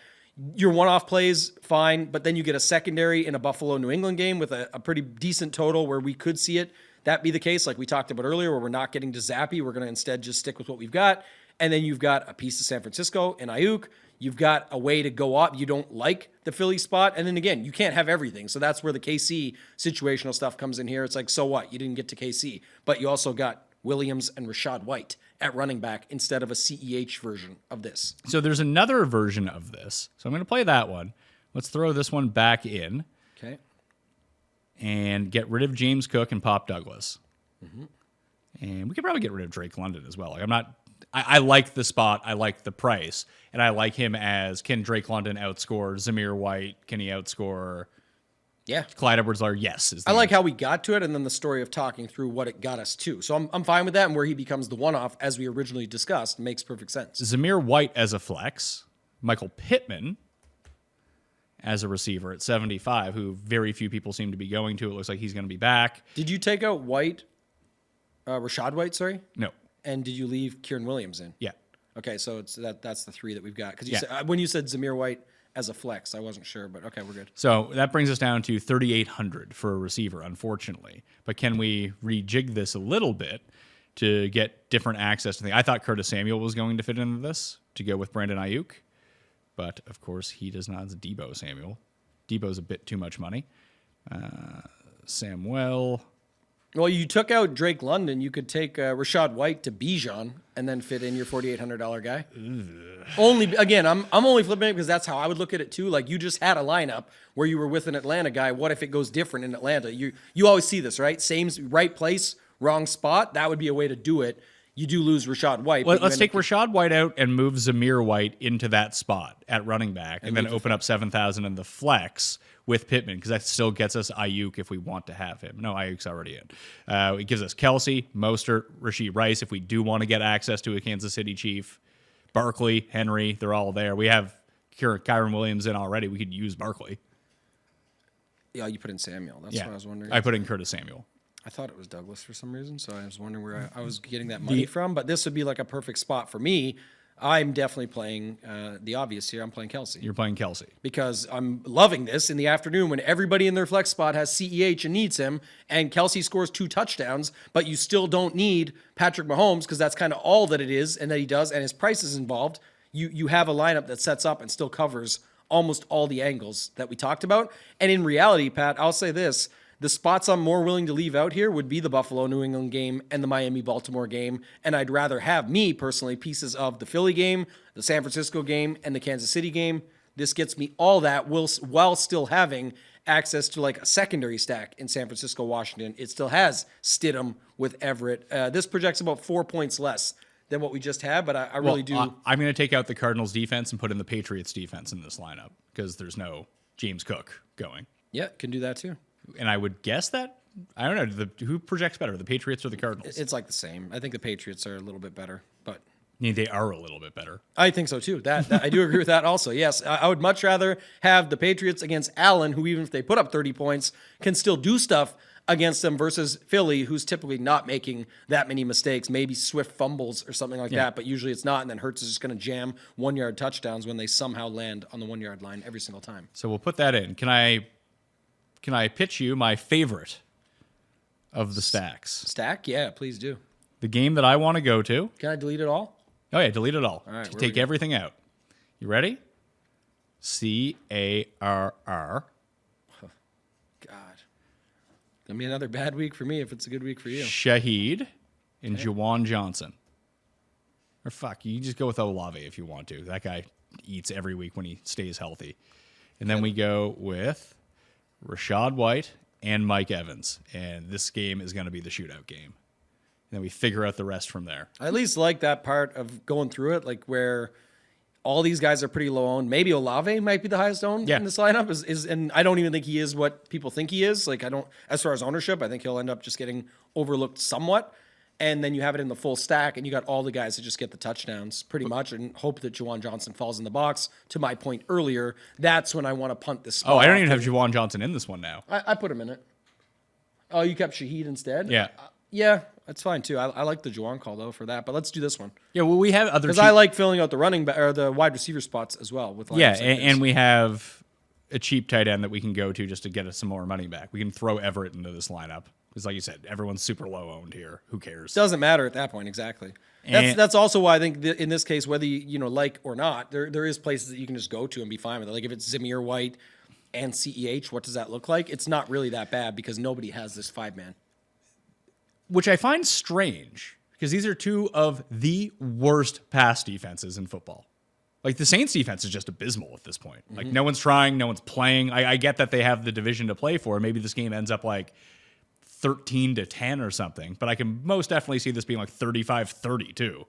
Your one-off plays, fine, but then you get a secondary in a Buffalo-New England game with a pretty decent total where we could see that be the case, like we talked about earlier, where we're not getting to Zappy. We're going to instead just stick with what we've got. And then you've got a piece of San Francisco and Ayuk. You've got a way to go up. You don't like the Philly spot. And then again, you can't have everything. So that's where the KC situational stuff comes in here. It's like, so what? You didn't get to KC. But you also got Williams and Rashad White at running back instead of a CEH version of this. So there's another version of this. So I'm going to play that one. Let's throw this one back in. Okay. And get rid of James Cook and Pop Douglas. And we could probably get rid of Drake London as well. Like, I like the spot. I like the price. And I like him as, can Drake London outscore Zamir White? Can he outscore Clyde Edwards-Helaire? Yes. I like how we got to it and then the story of talking through what it got us to. So I'm fine with that, and where he becomes the one-off, as we originally discussed, makes perfect sense. Zamir White as a flex. Michael Pittman as a receiver at 75, who very few people seem to be going to. It looks like he's going to be back. Did you take out Rashad White, sorry? No. And did you leave Kieran Williams in? Yeah. Okay, so that's the 3 that we've got. Because when you said Zamir White as a flex, I wasn't sure, but okay, we're good. So that brings us down to $3,800 for a receiver, unfortunately. But can we rejig this a little bit to get different access to things? I thought Curtis Samuel was going to fit into this to go with Brandon Ayuk, but of course he does not. It's Debo Samuel. Debo's a bit too much money. Samuel. Well, you took out Drake London. You could take Rashad White to Bijan and then fit in your $4,800 guy. Only again, I'm only flipping it because that's how I would look at it too. Like, you just had a lineup where you were with an Atlanta guy. What if it goes different in Atlanta? You always see this, right? Same right place, wrong spot. That would be a way to do it. You do lose Rashad White. Well, let's take Rashad White out and move Zamir White into that spot at running back, and then open up 7,000 in the flex with Pittman, because that still gets us Ayuk if we want to have him. No, Ayuk's already in. It gives us Kelsey, Mostert, Rashee Rice if we do want to get access to a Kansas City Chief. Barkley, Henry, they're all there. We have Kyron Williams in already. We could use Barkley. Yeah, you put in Samuel. That's what I was wondering. I put in Curtis Samuel. I thought it was Douglas for some reason, so I was wondering where I was getting that money from. But this would be like a perfect spot for me. I'm definitely playing the obvious here. I'm playing Kelsey. You're playing Kelsey. Because I'm loving this in the afternoon when everybody in their flex spot has CEH and needs him, and Kelsey scores 2 touchdowns, but you still don't need Patrick Mahomes because that's kind of all that it is and that he does, and his price is involved. You have a lineup that sets up and still covers almost all the angles that we talked about. And in reality, Pat, I'll say this. The spots I'm more willing to leave out here would be the Buffalo-New England game and the Miami-Baltimore game, and I'd rather have, me personally, pieces of the Philly game, the San Francisco game, and the Kansas City game. This gets me all that while still having access to like a secondary stack in San Francisco, Washington. It still has Stidham with Everett. This projects about 4 points less than what we just had, but I really do. I'm going to take out the Cardinals defense and put in the Patriots defense in this lineup because there's no James Cook going. Yeah, can do that too. And I would guess that, I don't know, who projects better, the Patriots or the Cardinals? It's like the same. I think the Patriots are a little bit better, but I mean, they are a little bit better. I think so too. That I do agree with that also. Yes, I would much rather have the Patriots against Allen, who even if they put up 30 points, can still do stuff against them, versus Philly, who's typically not making that many mistakes. Maybe Swift fumbles or something like that, but usually it's not. And then Hurts is just going to jam 1-yard touchdowns when they somehow land on the 1-yard line every single time. So we'll put that in. Can I pitch you my favorite of the stacks. Stack? Yeah, please do. The game that I want to go to. Can I delete it all? Oh, yeah, delete it all. All right, where Take we go? everything out. You ready? CARR. God. Gonna be another bad week for me if it's a good week for you. Shaheed and Juwan Johnson. Or fuck, you just go with Olave if you want to. That guy eats every week when he stays healthy. And then we go with Rashad White and Mike Evans. And this game is going to be the shootout game. And then we figure out the rest from there. I at least like that part of going through it, like where all these guys are pretty low owned. Maybe Olave might be the highest owned in this lineup. And I don't even think he is what people think he is. Like, I don't, as far as ownership, I think he'll end up just getting overlooked somewhat. And then you have it in the full stack, and you got all the guys that just get the touchdowns pretty much, and hope that Juwan Johnson falls in the box. To my point earlier, that's when I want to punt this spot. Oh, I don't even have Juwan Johnson in this one now. I put him in it. Oh, you kept Shaheed instead? Yeah. Yeah, that's fine too. I like the Juwan call though for that, but let's do this one. Yeah, well, we have other because I like filling out the or the wide receiver spots as well with yeah, like and we have a cheap tight end that we can go to just to get us some more money back. We can throw Everett into this lineup because, like you said, everyone's super low owned here. Who cares? Doesn't matter at that point exactly. And That's also why I think in this case, whether you like or not, there is places that you can just go to and be fine with it. Like if it's Zamir White and CEH, what does that look like? It's not really that bad because nobody has this 5-man. Which I find strange because these are two of the worst pass defenses in football. Like the Saints defense is just abysmal at this point. Like no one's trying, no one's playing. I get that they have the division to play for. Maybe this game ends up like 13-10 or something, but I can most definitely see this being like 35-32.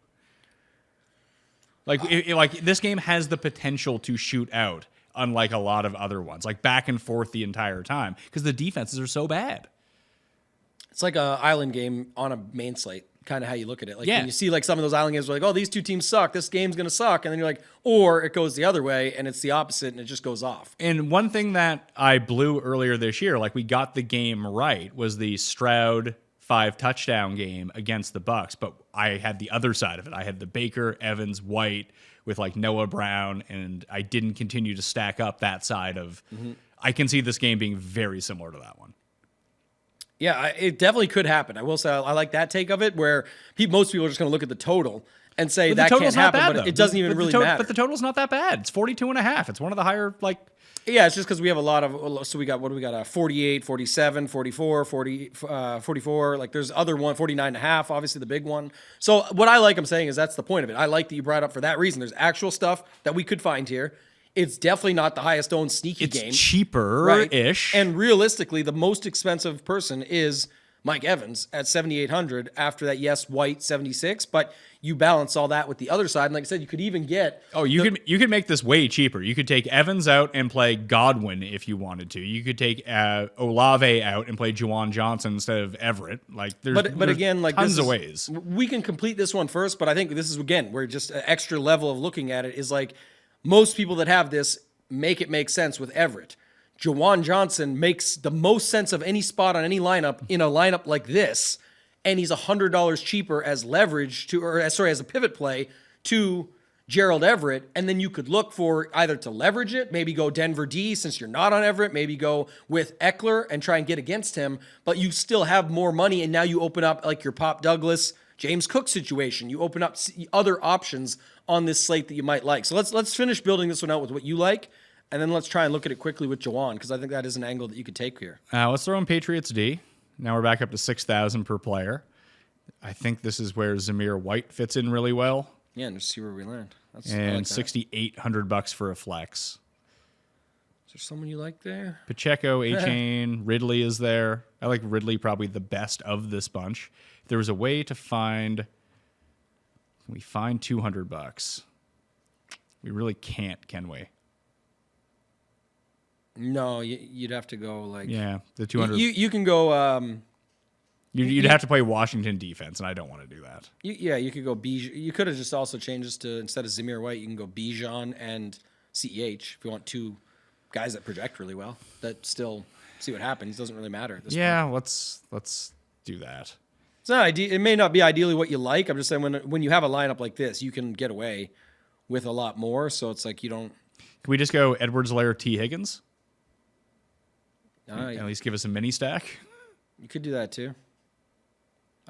Like like this game has the potential to shoot out, unlike a lot of other ones, like back and forth the entire time because the defenses are so bad. It's like a island game on a main slate, kind of how you look at it. Like Yeah. when you see like some of those island games, where like, oh, these two teams suck. This game's gonna suck, and then you're like, or it goes the other way, and it's the opposite, and it just goes off. And one thing that I blew earlier this year, like we got the game right, was the Stroud 5 touchdown game against the Bucks. But I had the other side of it. I had the Baker, Evans, White with like Noah Brown, and I didn't continue to stack up that side of. I can see this game being very similar to that one. Yeah, it definitely could happen. I will say I like that take of it, where most people are just going to look at the total and say that can't happen, but it doesn't even really matter. But the total's not that bad. It's 42.5. It's one of the higher, like... Yeah, it's just because we have a lot of... So we got, what do we got? 48, 47, 44, 44. Like there's other one, 49.5, obviously the big one. So what I like, I'm saying, is that's the point of it. I like that you brought it up for that reason. There's actual stuff that we could find here. It's definitely not the highest owned sneaky game. It's cheaper-ish. Right? And realistically, the most expensive person is Mike Evans at 7,800 after that, yes, White 76, but you balance all that with the other side. And like I said, you could even get... Oh, you could make this way cheaper. You could take Evans out and play Godwin if you wanted to. You could take Olave out and play Juwan Johnson instead of Everett. Like, there's again, like tons of ways. We can complete this one first, but I think this is, again, where just an extra level of looking at it is like most people that have this make it make sense with Everett. Juwan Johnson makes the most sense of any spot on any lineup in a lineup like this, and he's $100 cheaper as leverage as a pivot play to Gerald Everett, and then you could look for either to leverage it, maybe go Denver D since you're not on Everett, maybe go with Eckler and try and get against him, but you still have more money, and now you open up like your Pop Douglas, James Cook situation. You open up other options on this slate that you might like. So let's finish building this one out with what you like, and then let's try and look at it quickly with Juwan, because I think that is an angle that you could take here. Let's throw in Patriots D. Now we're back up to 6,000 per player. I think this is where Zamir White fits in really well. Yeah, and just see where we land. And $6,800 for a flex. Is there someone you like there? Pacheco, A-Chain, Ridley is there. I like Ridley probably the best of this bunch. If there was a way to find... Can we find $200? We really can't, can we? No, you'd have to go like... Yeah, the 200... You can go... You'd have to play Washington defense, and I don't want to do that. You could go Bijan. You could have just also changed this to, instead of Zamir White, you can go Bijan and CEH if you want two guys that project really well. That still see what happens. Doesn't really matter at this point. Let's do that. It's not ideal. It may not be ideally what you like. I'm just saying when you have a lineup like this, you can get away with a lot more. So it's like you don't... Can we just go Edwards-Helaire, T. Higgins? At least give us a mini stack? You could do that too.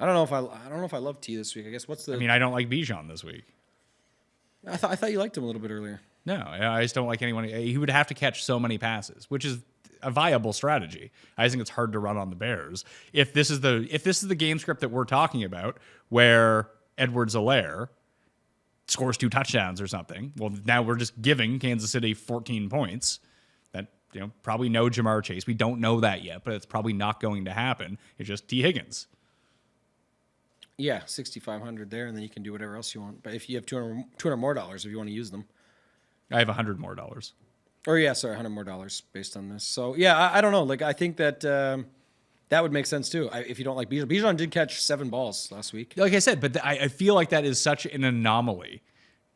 I don't know if I love T this week. I guess what's the? I mean, I don't like Bijan this week. I thought you liked him a little bit earlier. No, I just don't like anyone. He would have to catch so many passes, which is a viable strategy. I think it's hard to run on the Bears. If this is the game script that we're talking about, where Edwards-Helaire scores 2 touchdowns or something, well, now we're just giving Kansas City 14 points. That probably no Jamar Chase. We don't know that yet, but it's probably not going to happen. It's just T. Higgins. Yeah, $6,500 there, and then you can do whatever else you want. But if you have $200 more if you want to use them, I have $100 more. Or yeah, sorry, $100 more based on this. So yeah, I don't know. Like I think that that would make sense too. If you don't like Bijan, Bijan did catch 7 balls last week. Like I said, but I feel like that is such an anomaly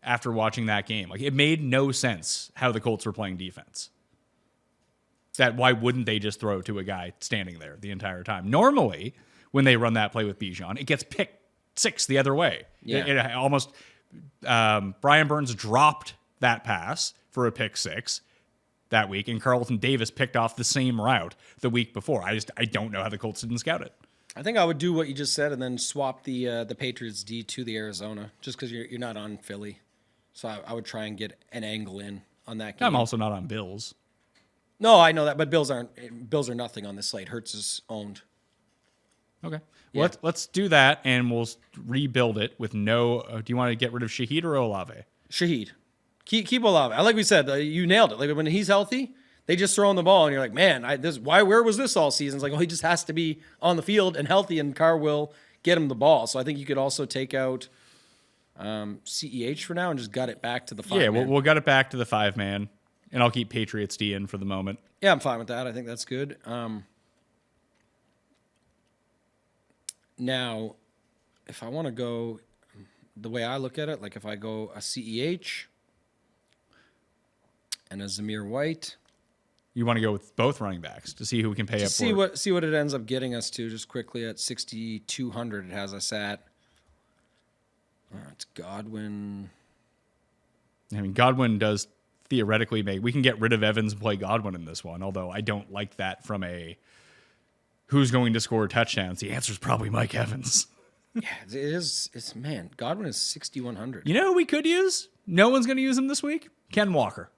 after watching that game. Like it made no sense how the Colts were playing defense. That why wouldn't they just throw to a guy standing there the entire time? Normally, when they run that play with Bijan, it gets picked 6 the other way. Yeah. It almost Brian Burns dropped that pass for a pick 6 that week, and Carlton Davis picked off the same route the week before. I don't know how the Colts didn't scout it. I think I would do what you just said and then swap the Patriots D to the Arizona, just because you're not on Philly. So I would try and get an angle in on that game. I'm also not on Bills. No, I know that, but Bills are nothing on this slate. Hurts is owned. Okay. Yeah. Well, let's do that, and we'll rebuild it with no. Do you want to get rid of Shaheed or Olave? Shaheed. Keep Olave. Like we said, you nailed it. Like when he's healthy, they just throw him the ball, and you're like, man, where was this all season? It's like, well, he just has to be on the field and healthy, and Carr will get him the ball. So I think you could also take out CEH for now and just gut it back to the 5-man. Yeah, we'll gut it back to the 5-man, and I'll keep Patriots D in for the moment. Yeah, I'm fine with that. I think that's good. Now, if I want to go the way I look at it, like if I go a CEH and a Zamir White. You want to go with both running backs to see who we can pay up for. See what it ends up getting us to just quickly at 6,200. It has us at. It's Godwin. I mean, Godwin does theoretically make. We can get rid of Evans and play Godwin in this one, although I don't like that from a who's going to score touchdowns. The answer is probably Mike Evans. Yeah, it is. Man, Godwin is 6,100. You know who we could use? No one's going to use him this week? Ken Walker.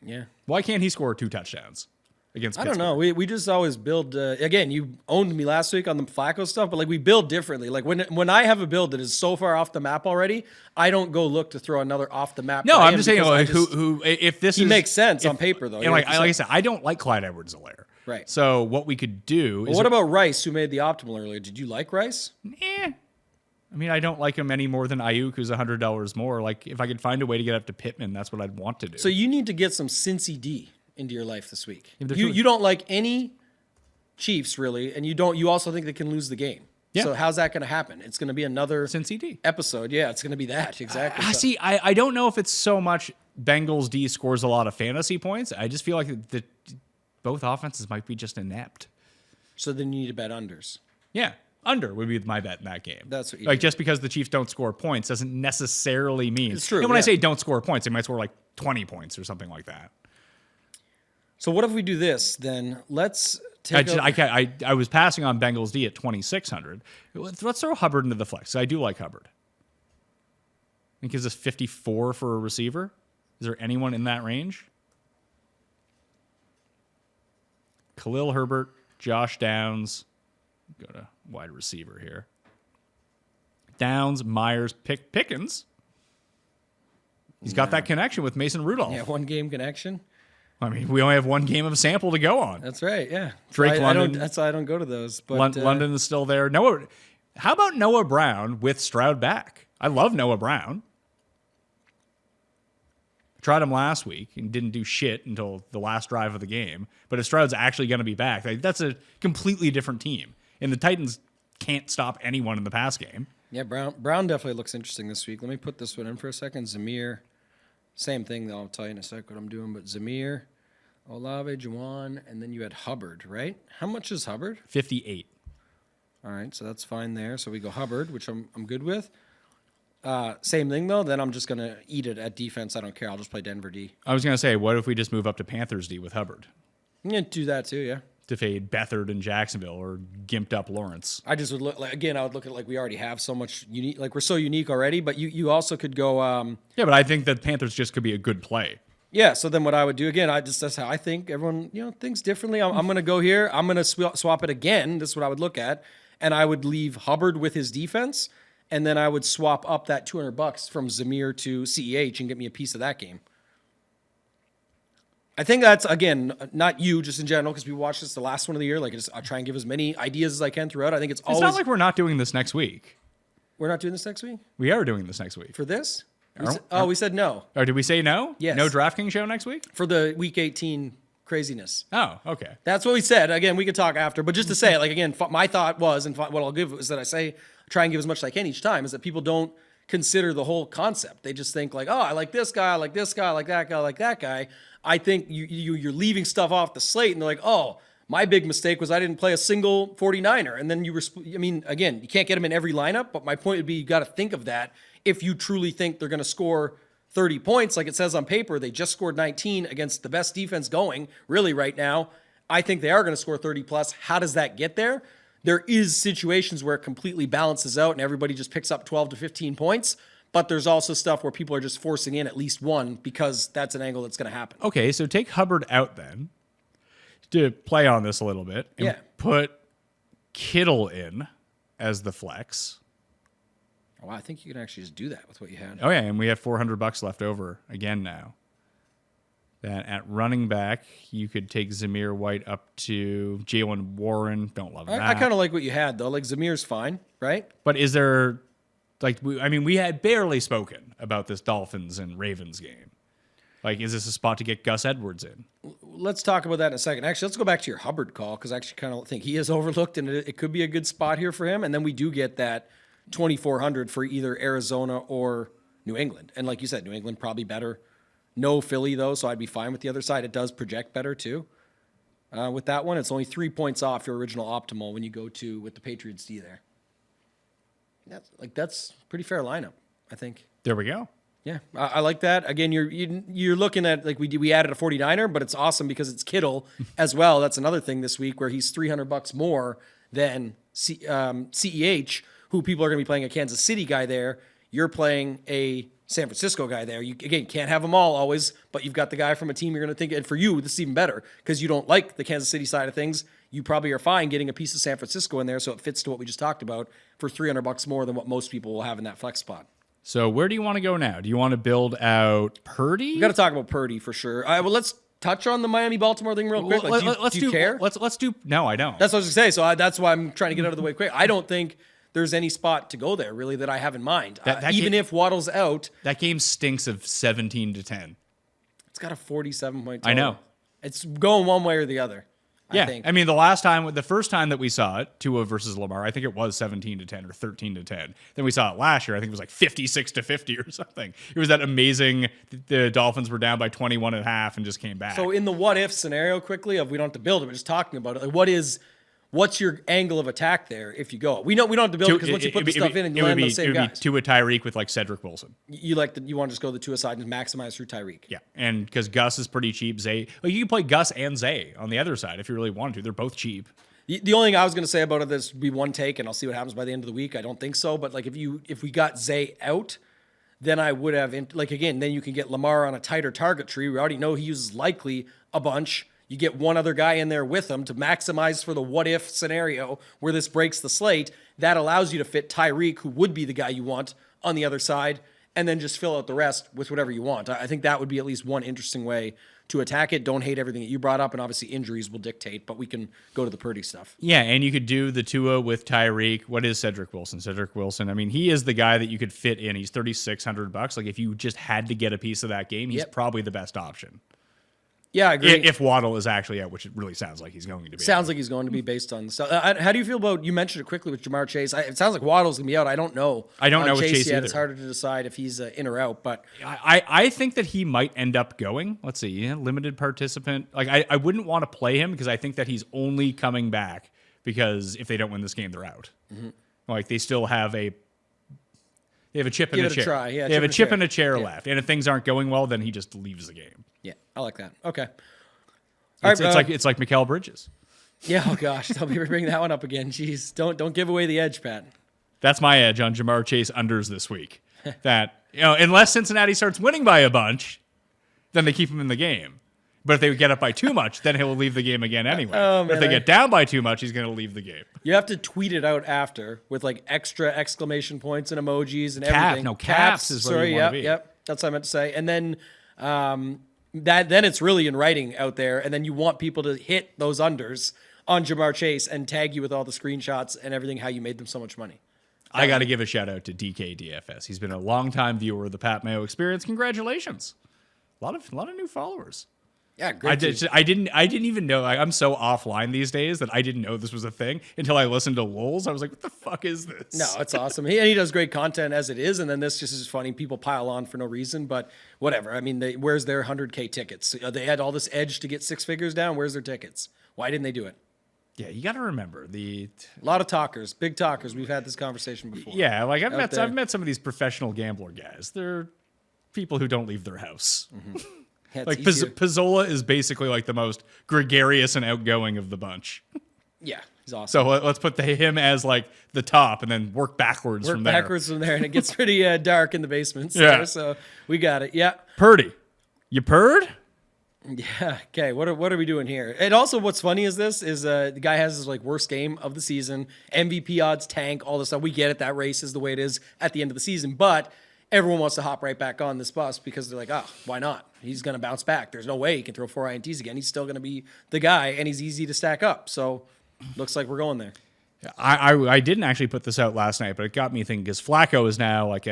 Yeah. Why can't he score 2 touchdowns against Pittsburgh? I don't know. We just always build. Again, you owned me last week on the Flacco stuff, but like we build differently. Like when I have a build that is so far off the map already, I don't go look to throw another off the map. No, I'm just saying, like, who if this he makes sense on paper though. And like I said, I don't like Clyde Edwards-Helaire. Right. So what we could do is. What about Rice, who made the optimal earlier? Did you like Rice? I mean, I don't like him any more than Ayuk, who's $100 more. Like, if I could find a way to get up to Pittman, that's what I'd want to do. So you need to get some Cincy D into your life this week. Yeah, you don't like any Chiefs really, and you also think they can lose the game. Yeah. So how's that going to happen? It's going to be another Cincy D episode. Yeah, it's going to be that exactly. See, I don't know if it's so much Bengals D scores a lot of fantasy points. I just feel like both offenses might be just inept. So then you need to bet unders. Yeah. Under would be my bet in that game. That's what you like do. Just because the Chiefs don't score points doesn't necessarily mean. It's true. And when I say don't score points, they might score like 20 points or something like that. So what if we do this? Then let's I was passing on Bengals D at 2,600. Let's throw Hubbard into the flex. I do like Hubbard. I think gives us 54 for a receiver. Is there anyone in that range? Khalil Herbert, Josh Downs. Go to wide receiver here. Downs, Myers, Pickens. He's got that connection with Mason Rudolph. Yeah, one game connection. I mean, we only have one game of sample to go on. That's right. Yeah, Drake London. That's why I don't go to those. But London is still there. How about Noah Brown with Stroud back? I love Noah Brown. Tried him last week and didn't do shit until the last drive of the game. But if Stroud's actually going to be back, that's a completely different team. And the Titans can't stop anyone in the pass game. Yeah, Brown definitely looks interesting this week. Let me put this one in for a second. Zamir, same thing. I'll tell you in a sec what I'm doing. But Zamir, Olave, Juwan, and then you had Hubbard, right? How much is Hubbard? 58. All right, so that's fine there. So we go Hubbard, which I'm good with. Same thing, though. Then I'm just going to eat it at defense. I don't care. I'll just play Denver D. I was going to say, what if we just move up to Panthers D with Hubbard? I'm going to do that, too, yeah. to fade Beathard in Jacksonville or gimped up Lawrence. I just would look like, again, I would look at like we already have so much unique, like we're so unique already, but you also could go, Yeah, but I think that Panthers just could be a good play. yeah. So then what I would do again, that's how I think. Everyone, thinks differently. I'm going to go here. I'm going to swap it again. This is what I would look at. And I would leave Hubbard with his defense. And then I would swap up that $200 from Zamir to CEH and get me a piece of that game. I think that's, again, not you, just in general, because we watched this the last one of the year. Like, I try and give as many ideas as I can throughout. I think it's always... It's not like we're not doing this next week. We're not doing this next week? We are doing this next week. For this? Are We said no. Or did we say no? Yes. No DraftKings show next week? For the Week 18 craziness. Oh, okay. That's what we said. Again, we could talk after. But just to say, like, again, my thought was, and what I'll give is that I try and give as much as I can each time, is that people don't consider the whole concept. They just think like, oh, I like this guy, I like this guy, I like that guy, I like that guy. I think you're leaving stuff off the slate, and they're like, oh, my big mistake was I didn't play a single 49er. And then again, you can't get them in every lineup, but my point would be you got to think of that if you truly think they're going to score 30 points, like it says on paper. They just scored 19 against the best defense going, really, right now. I think they are going to score 30 plus. How does that get there? There is situations where it completely balances out and everybody just picks up 12 to 15 points. But there's also stuff where people are just forcing in at least one because that's an angle that's going to happen. Okay, so take Hubbard out then to play on this a little bit. And put Kittle in as the flex. Oh, I think you can actually just do that with what you had. Oh, yeah, and we have $400 left over again now. That at running back, you could take Zamir White up to Jalen Warren. Don't love that. I kind of like what you had, though. Like, Zamir's fine, right? But is there... we had barely spoken about this Dolphins and Ravens game. Like, is this a spot to get Gus Edwards in? Let's talk about that in a second. Actually, let's go back to your Hubbard call because I actually kind of think he is overlooked and it could be a good spot here for him. And then we do get that 2,400 for either Arizona or New England. And like you said, New England probably better. No Philly, though, so I'd be fine with the other side. It does project better, too. With that one, it's only 3 points off your original optimal when you go to with the Patriots D there. That's pretty fair lineup, I think. There we go. Yeah, I like that. Again, you're looking at, like we added a 49er, but it's awesome because it's Kittle as well. That's another thing this week where he's $300 more than CEH, who people are going to be playing a Kansas City guy there. You're playing a San Francisco guy there. You, again, can't have them all always, but you've got the guy from a team you're going to think, and for you, this is even better because you don't like the Kansas City side of things. You probably are fine getting a piece of San Francisco in there, so it fits to what we just talked about for $300 more than what most people will have in that flex spot. So where do you want to go now? Do you want to build out Purdy? We got to talk about Purdy for sure. Well, let's touch on the Miami-Baltimore thing real quick. Like, do you care? Let's do. No, I don't. That's what I was going to say. So that's why I'm trying to get out of the way quick. I don't think there's any spot to go there really that I have in mind. Even if Waddle's out, that game stinks of 17-10. It's got a 47-point total. I know. It's going one way or the other. Yeah, I mean, the first time that we saw it, Tua versus Lamar, I think it was 17-10 or 13-10. Then we saw it last year. I think it was like 56-50 or something. It was that amazing. The Dolphins were down by 21 and a half and just came back. So in the what if scenario, quickly, of we don't have to build it, but just talking about it, like what's your angle of attack there if you go? We don't have to build it because once you put the stuff in and you land on the same guys. It would be Tua Tyreek with like Cedric Wilson. You want to just go the Tua side and maximize through Tyreek. Yeah, and because Gus is pretty cheap, Zay. Well, you can play Gus and Zay on the other side if you really wanted to. They're both cheap. The only thing I was going to say about it is be one take, and I'll see what happens by the end of the week. I don't think so, but like if we got Zay out, then I would have then you can get Lamar on a tighter target tree. We already know he uses likely a bunch. You get one other guy in there with him to maximize for the what-if scenario where this breaks the slate. That allows you to fit Tyreek, who would be the guy you want, on the other side, and then just fill out the rest with whatever you want. I think that would be at least one interesting way to attack it. Don't hate everything that you brought up, and obviously injuries will dictate, but we can go to the Purdy stuff. Yeah, and you could do the Tua with Tyreek. What is Cedric Wilson? Cedric Wilson, I mean, he is the guy that you could fit in. He's $3,600. Like, if you just had to get a piece of that game, he's probably the best option. Yeah, I agree. If Waddle is actually out, which it really sounds like he's going to be. Sounds like he's going to be based on. How do you feel about? You mentioned it quickly with Jamar Chase. It sounds like Waddle's going to be out. I don't know. I don't know with Chase yet. either. It's harder to decide if he's in or out. But I think that he might end up going. Let's see, limited participant. Like I wouldn't want to play him because I think that he's only coming back because if they don't win this game, they're out. Mm-hmm. Like they still have a. They have a chip in a chair. Try. Yeah, they have a chip in a chair left, and if things aren't going well, then he just leaves the game. Yeah, I like that. Okay. It's like Mikal Bridges. Yeah, oh gosh, don't be bringing that one up again. Jeez, don't give away the edge, Pat. That's my edge on Jamar Chase unders this week. That, unless Cincinnati starts winning by a bunch, then they keep him in the game. But if they get up by too much, then he'll leave the game again anyway. If they get down by too much, he's going to leave the game. You have to tweet it out after with like extra exclamation points and emojis and everything. Caps is what you want to be. Yep, that's what I meant to say. And then then it's really in writing out there. And then you want people to hit those unders on Jamar Chase and tag you with all the screenshots and everything, how you made them so much money. I got to give a shout out to DK DFS. He's been a longtime viewer of the Pat Mayo Experience. Congratulations. A lot of new followers. Yeah, great. I didn't even know. I'm so offline these days that I didn't know this was a thing until I listened to Lowell's. I was like, what the fuck is this? No, it's awesome. He does great content as it is, and then this just is funny. People pile on for no reason, but whatever. I mean, where's their 100K tickets? They had all this edge to get 6 figures down. Where's their tickets? Why didn't they do it? Yeah, you got to remember a lot of talkers, big talkers. We've had this conversation before. Yeah, like I've met some of these professional gambler guys. They're people who don't leave their house. Mm-hmm. Yeah, like Pizzola is basically like the most gregarious and outgoing of the bunch. Yeah, he's awesome. So let's put him as like the top and then work backwards from there. And it gets pretty dark in the basements. Yeah. There, so we got it. Yeah. Purdy, you purred? Yeah. Okay. What are we doing here? And also, what's funny is the guy has his like worst game of the season. MVP odds tank, all this stuff. We get it. That race is the way it is at the end of the season, but everyone wants to hop right back on this bus because they're like, oh, why not? He's going to bounce back. There's no way he can throw 4 INTs again. He's still going to be the guy, and he's easy to stack up. So looks like we're going there. I didn't actually put this out last night, but it got me thinking because Flacco is now like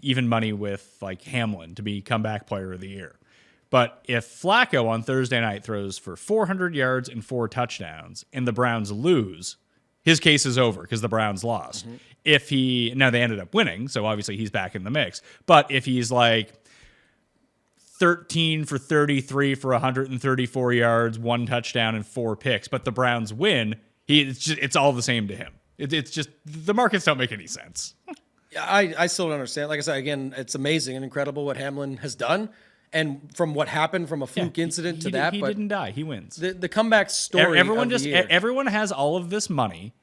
even money with like Hamlin to be comeback player of the year. But if Flacco on Thursday night throws for 400 yards and 4 touchdowns and the Browns lose, his case is over because the Browns lost. Mm-hmm. Now they ended up winning, so obviously he's back in the mix. But if he's like 13 for 33 for 134 yards, 1 touchdown, and 4 picks, but the Browns win, it's all the same to him. It's just the markets don't make any sense. I still don't understand. Like I said, again, it's amazing and incredible what Hamlin has done. And from what happened from a fluke incident to that. He didn't die. He wins. The comeback story Everyone has all of this money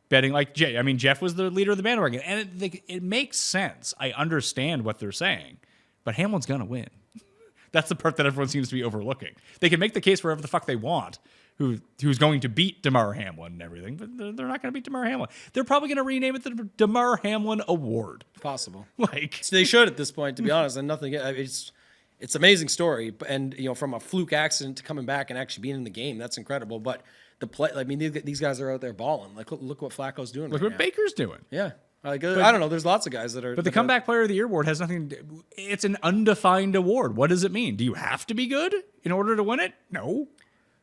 betting like Jay. I mean, Jeff was the leader of the bandwagon. And it makes sense. I understand what they're saying. But Hamlin's going to win. That's the part that everyone seems to be overlooking. They can make the case wherever the fuck they want, who's going to beat Damar Hamlin and everything, but they're not going to beat Damar Hamlin. They're probably going to rename it the Damar Hamlin Award. Possible. So they should at this point, to be honest, and nothing. It's an amazing story, and from a fluke accident to coming back and actually being in the game, that's incredible. But the play, I mean, these guys are out there balling. Like, look what Flacco's doing. Look what Baker's doing. Yeah. I don't know. There's lots of guys that are. But the Comeback Player of the Year award has nothing. It's an undefined award. What does it mean? Do you have to be good in order to win it? No.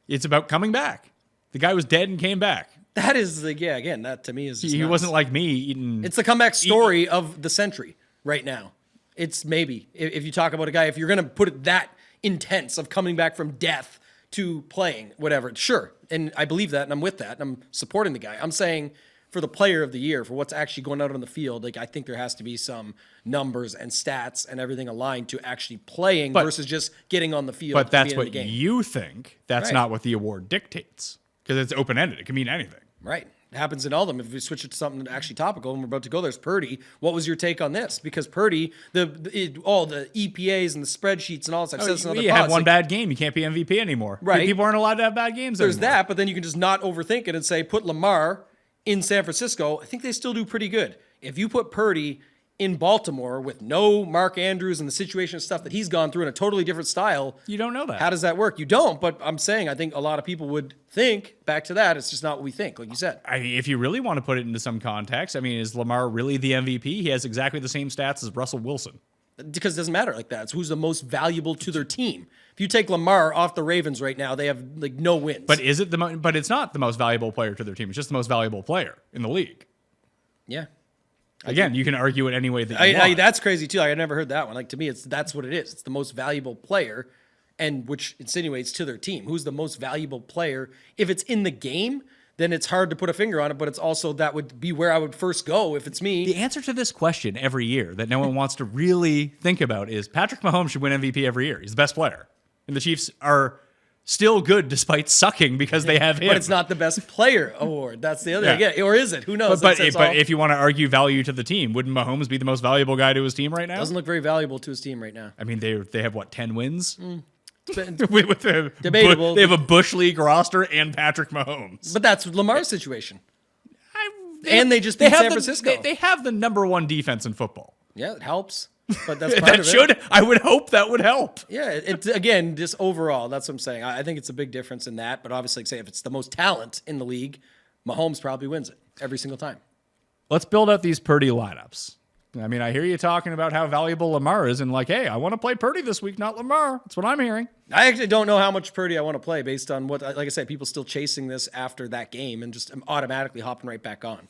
It's about coming back. The guy was dead and came back. That is again. That to me is just he nuts. wasn't like me eating. It's the comeback story of the century right now. It's maybe if you talk about a guy, if you're going to put it that intense of coming back from death to playing whatever, sure, and I believe that, and I'm with that, and I'm supporting the guy. I'm saying for the player of the year, for what's actually going out on the field, like I think there has to be some numbers and stats and everything aligned to actually playing versus just getting on the field. But that's what you think. That's not what the award dictates because it's open ended. It can mean anything. Right. It happens in all of them. If we switch it to something actually topical, and we're about to go, there's Purdy. What was your take on this? Because Purdy, all the EPAs and the spreadsheets and all this. I've said this in other you pods, have one bad game, you can't be MVP anymore. Right. People aren't allowed to have bad games There's anymore. that, but then you can just not overthink it and say, put Lamar in San Francisco. I think they still do pretty good. If you put Purdy in Baltimore with no Mark Andrews and the situation and stuff that he's gone through in a totally different style. You don't know that. How does that work? You don't, but I'm saying I think a lot of people would think, back to that, it's just not what we think, like you said. If you really want to put it into some context, I mean, is Lamar really the MVP? He has exactly the same stats as Russell Wilson. Because it doesn't matter like that. It's who's the most valuable to their team. If you take Lamar off the Ravens right now, they have like no wins. But is it but it's not the most valuable player to their team. It's just the most valuable player in the league. Yeah. Again, you can argue it any way that you want. That's crazy too. Like, I never heard that one. Like to me, that's what it is. It's the most valuable player, and which insinuates to their team. Who's the most valuable player? If it's in the game, then it's hard to put a finger on it. But it's also that would be where I would first go if it's me. The answer to this question every year that no one wants to really think about is Patrick Mahomes should win MVP every year. He's the best player, and the Chiefs are still good despite sucking because they have him. But it's not the best player award. That's the other. Yeah. Or is it? Who knows? But if you want to argue value to the team, wouldn't Mahomes be the most valuable guy to his team right now? Doesn't look very valuable to his team right now. I mean, they have what, 10 wins? Debatable. They have a Bush League roster and Patrick Mahomes. But that's Lamar's situation. They just beat San Francisco. They have the number one defense in football. Yeah, it helps. But that's part of it. I would hope that would help. Yeah, it's again, just overall, that's what I'm saying. I think it's a big difference in that. But obviously, like say, if it's the most talent in the league, Mahomes probably wins it every single time. Let's build out these Purdy lineups. I mean, I hear you talking about how valuable Lamar is, and like, hey, I want to play Purdy this week, not Lamar. That's what I'm hearing. I actually don't know how much Purdy I want to play based on what, like I said, people still chasing this after that game and just automatically hopping right back on.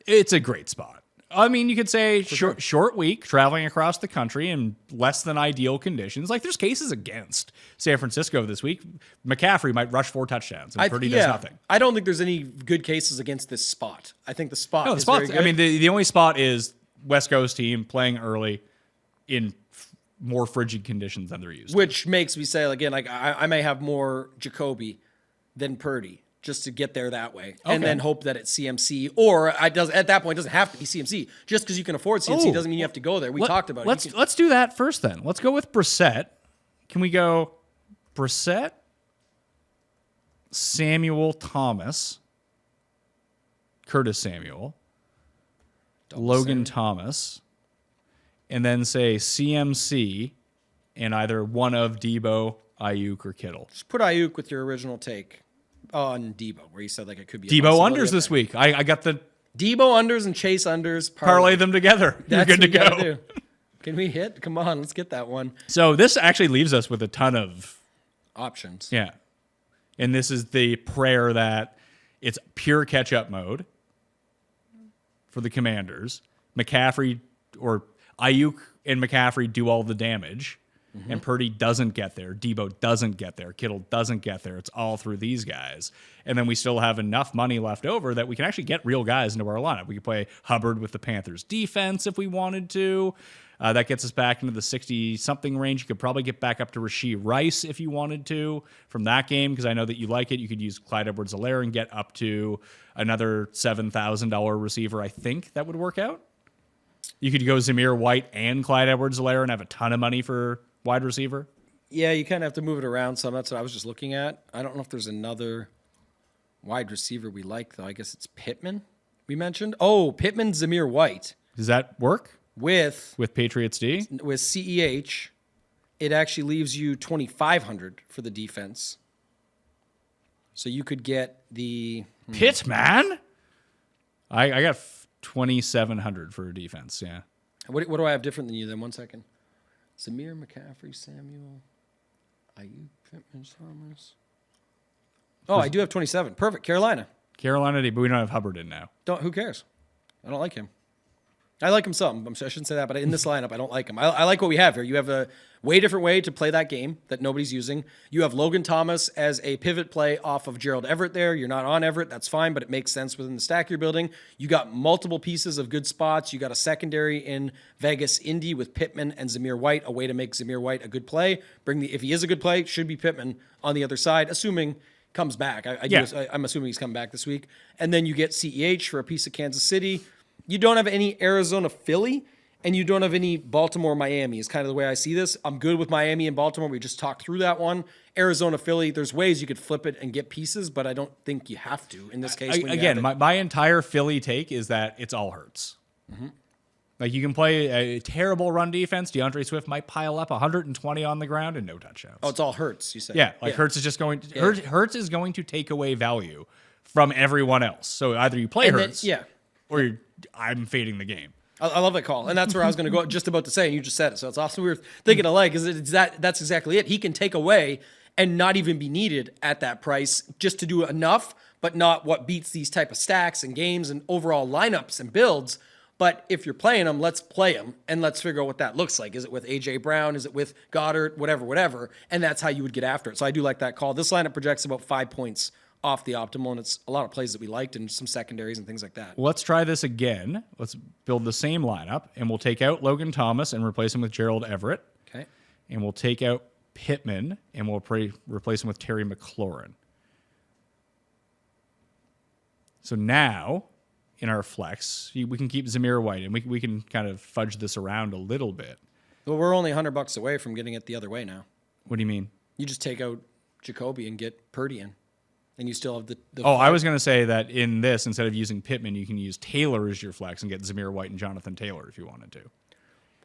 It's a great spot. I mean, you could say short week, traveling across the country in less than ideal conditions. Like, there's cases against San Francisco this week. McCaffrey might rush 4 touchdowns, and Purdy does nothing. I don't think there's any good cases against this spot. I think the spot is spot's, very good. I mean, the only spot is West Coast team playing early in more frigid conditions than they're used. Which makes me say, again, like I may have more Jacoby than Purdy just to get there that way, and then hope that it's CMC, or at that point it doesn't have to be CMC. Just because you can afford CMC doesn't mean you have to go there. We talked about it. Let's do that first then. Let's go with Brissett. Can we go Brissett, Samuel Thomas, Curtis Samuel, Logan Thomas, and then say CMC and either one of Debo, Ayuk, or Kittle? Just put Ayuk with your original take on Debo, where you said like it could be Debo unders this week. I got the Debo unders and Chase unders. Parlay them together. You're good to go. Can we hit? Come on, let's get that one. So this actually leaves us with a ton of options. Yeah. And this is the prayer that it's pure catch-up mode for the Commanders. McCaffrey or Ayuk and McCaffrey do all the damage. And Purdy doesn't get there. Debo doesn't get there. Kittle doesn't get there. It's all through these guys. And then we still have enough money left over that we can actually get real guys into our lineup. We could play Hubbard with the Panthers defense if we wanted to. That gets us back into the 60-something range. You could probably get back up to Rashee Rice if you wanted to from that game, because I know that you like it. You could use Clyde Edwards-Helaire and get up to another $7,000 receiver. I think that would work out. You could go Zamir White and Clyde Edwards-Helaire and have a ton of money for wide receiver. Yeah, you kind of have to move it around some. That's what I was just looking at. I don't know if there's another wide receiver we like, though. I guess it's Pittman we mentioned. Oh, Pittman, Zamir White. Does that work? With Patriots D? With CEH, it actually leaves you $2,500 for the defense. So you could get the... Pittman? I got $2,700 for a defense, yeah. What do I have different than you then? 1 second. Zamir, McCaffrey, Samuel, Ayuk, Pittman, Thomas. Oh, I do have 27. Perfect. Carolina, but we don't have Hubbard in now. Who cares? I don't like him. I like him some. I shouldn't say that, but in this lineup, I don't like him. I like what we have here. You have a way different way to play that game that nobody's using. You have Logan Thomas as a pivot play off of Gerald Everett there. You're not on Everett. That's fine, but it makes sense within the stack you're building. You got multiple pieces of good spots. You got a secondary in Vegas, Indy with Pittman and Zamir White, a way to make Zamir White a good play. If he is a good play, should be Pittman on the other side, assuming comes back. I'm assuming he's coming back this week. And then you get CEH for a piece of Kansas City. You don't have any Arizona, Philly, and you don't have any Baltimore, Miami is kind of the way I see this. I'm good with Miami and Baltimore. We just talked through that one. Arizona, Philly, there's ways you could flip it and get pieces, but I don't think you have to in this case. My entire Philly take is that it's all Hurts. Mm-hmm. Like, you can play a terrible run defense. DeAndre Swift might pile up 120 on the ground and no touchdowns. Oh, it's all Hurts, you said. Yeah, Hurts is just going to Hurts is going to take away value from everyone else. So either you play Hurts, or I'm fading the game. I love that call, and that's where I was going to go. Just about to say, and you just said it. So it's awesome. We were thinking alike. That's exactly it. He can take away and not even be needed at that price just to do enough, but not what beats these type of stacks and games and overall lineups and builds. But if you're playing them, let's play them, and let's figure out what that looks like. Is it with A.J. Brown? Is it with Goddard? Whatever. And that's how you would get after it. So I do like that call. This lineup projects about 5 points off the optimal, and it's a lot of plays that we liked and some secondaries and things like that. Let's try this again. Let's build the same lineup, and we'll take out Logan Thomas and replace him with Gerald Everett. Okay. And we'll take out Pittman, and we'll replace him with Terry McLaurin. So now, in our flex, we can keep Zamir White, and we can kind of fudge this around a little bit. Well, we're only $100 away from getting it the other way now. What do you mean? You just take out Jacoby and get Purdy in, and you still have the I was going to say that in this, instead of using Pittman, you can use Taylor as your flex and get Zamir White and Jonathan Taylor if you wanted to.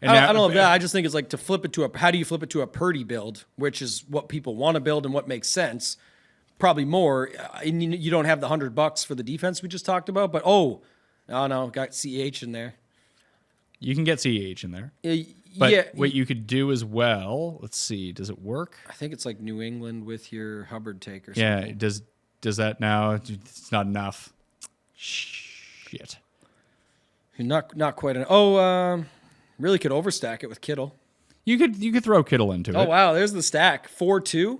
And I don't know that. I just think it's like to flip it to how do you flip it to a Purdy build, which is what people want to build and what makes sense. Probably more. And you don't have the $100 for the defense we just talked about, but no, got CH in there. You can get CH in there. But yeah, what you could do as well, let's see, does it work? I think it's like New England with your Hubbard take or something. Yeah, does that now? It's not enough. Shit. Not quite enough. Really could overstack it with Kittle. You could throw Kittle into it. Oh, wow, there's the stack. 4-2.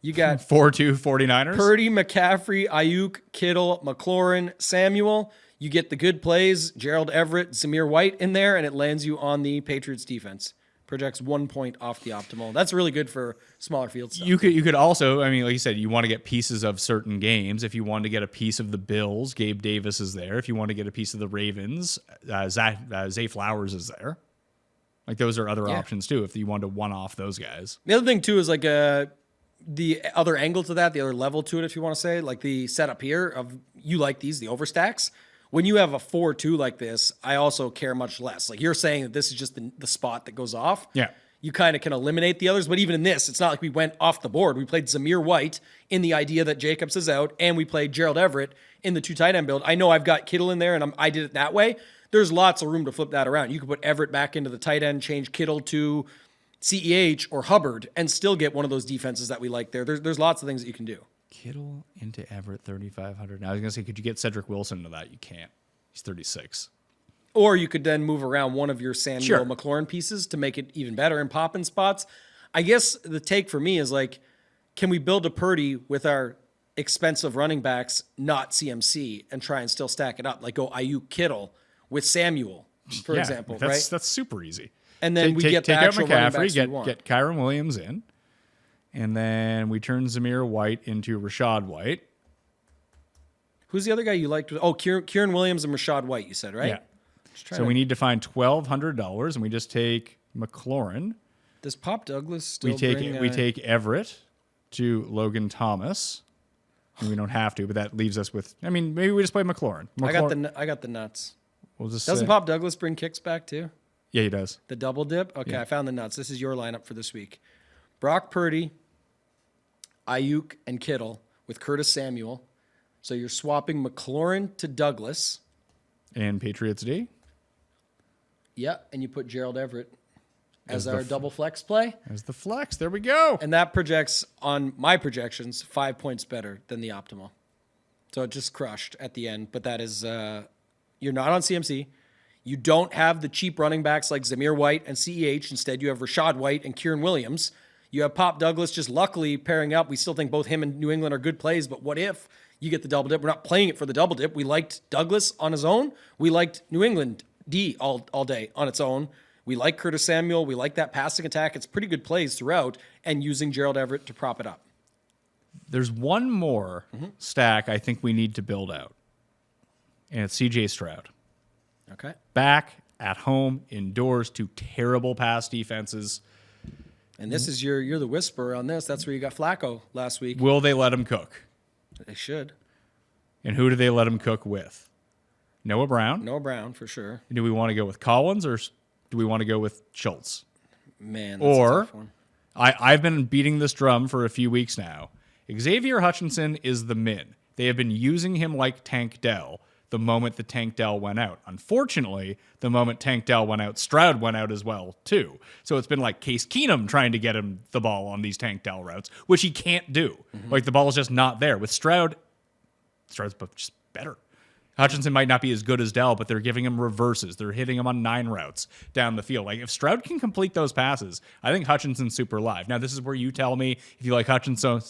You got 4-2 49ers. Purdy, McCaffrey, Ayuk, Kittle, McLaurin, Samuel. You get the good plays, Gerald Everett, Zamir White in there, and it lands you on the Patriots defense. Projects 1 point off the optimal. That's really good for smaller field stuff. You could also, I mean, like you said, you want to get pieces of certain games. If you want to get a piece of the Bills, Gabe Davis is there. If you want to get a piece of the Ravens, Zay Flowers is there. Like those are other options too. If you want to one-off those guys. The other thing too is like the other angle to that, the other level to it, if you want to say, like the setup here of you like these, the overstacks. When you have a 4-2 like this, I also care much less. Like you're saying that this is just the spot that goes off. Yeah. You kind of can eliminate the others. But even in this, it's not like we went off the board. We played Zamir White in the idea that Jacobs is out, and we played Gerald Everett in the 2 tight end build. I know I've got Kittle in there, and I did it that way. There's lots of room to flip that around. You could put Everett back into the tight end, change Kittle to CEH or Hubbard, and still get one of those defenses that we like there. There's lots of things that you can do. Kittle into Everett 3,500. Now I was gonna say, could you get Cedric Wilson into that? You can't. He's 36. Or you could then move around one of your Samuel Sure. McLaurin pieces to make it even better and pop in spots. I guess the take for me is like, can we build a Purdy with our expensive running backs, not CMC, and try and still stack it up? Like go Ayuk Kittle with Samuel, for example, right? That's super easy. And then we get the take out actual running backs we McCaffrey, want. get Kyron Williams in, and then we turn Zamir White into Rashad White. Who's the other guy you liked? Oh, Kieran Williams and Rashad White, you said, right? Yeah. So we need to find $1,200, and we just take McLaurin. Does Pop Douglas still We take Everett to Logan Thomas. And we don't have to, but that leaves us with. I mean, maybe we just play McLaurin. I got the nuts. We'll just Doesn't say, Pop Douglas bring kicks back too? Yeah, he does. The double dip? Okay, I found the nuts. This is your lineup for this week. Brock Purdy, Ayuk, and Kittle with Curtis Samuel. So you're swapping McLaurin to Douglas. And Patriots D. Yeah, and you put Gerald Everett as the our double flex play. As the flex. There we go. And that projects, on my projections, 5 points better than the optimal. So it just crushed at the end. But that is, you're not on CMC. You don't have the cheap running backs like Zamir White and CEH. Instead, you have Rashad White and Kieran Williams. You have Pop Douglas just luckily pairing up. We still think both him and New England are good plays, but what if you get the double dip? We're not playing it for the double dip. We liked Douglas on his own. We liked New England D all day on its own. We like Curtis Samuel. We like that passing attack. It's pretty good plays throughout, and using Gerald Everett to prop it up. There's one more stack I think we need to build out, and it's CJ Stroud. Okay. Back at home, indoors, 2 terrible pass defenses. And this is you're the whisperer on this. That's where you got Flacco last week. Will they let him cook? They should. And who do they let him cook with? Noah Brown? Noah Brown, for sure. Do we want to go with Collins or do we want to go with Schultz? Man, that's a Or tough one. I've been beating this drum for a few weeks now. Xavier Hutchinson is the min. They have been using him like Tank Dell the moment the Tank Dell went out. Unfortunately, the moment Tank Dell went out, Stroud went out as well, too. So it's been like Case Keenum trying to get him the ball on these Tank Dell routes, which he can't do. Like, the ball is just not there. With Stroud's just better. Hutchinson might not be as good as Dell, but they're giving him reverses. They're hitting him on 9 routes down the field. Like, if Stroud can complete those passes, I think Hutchinson's super live. Now, this is where you tell me if you like Hutchinson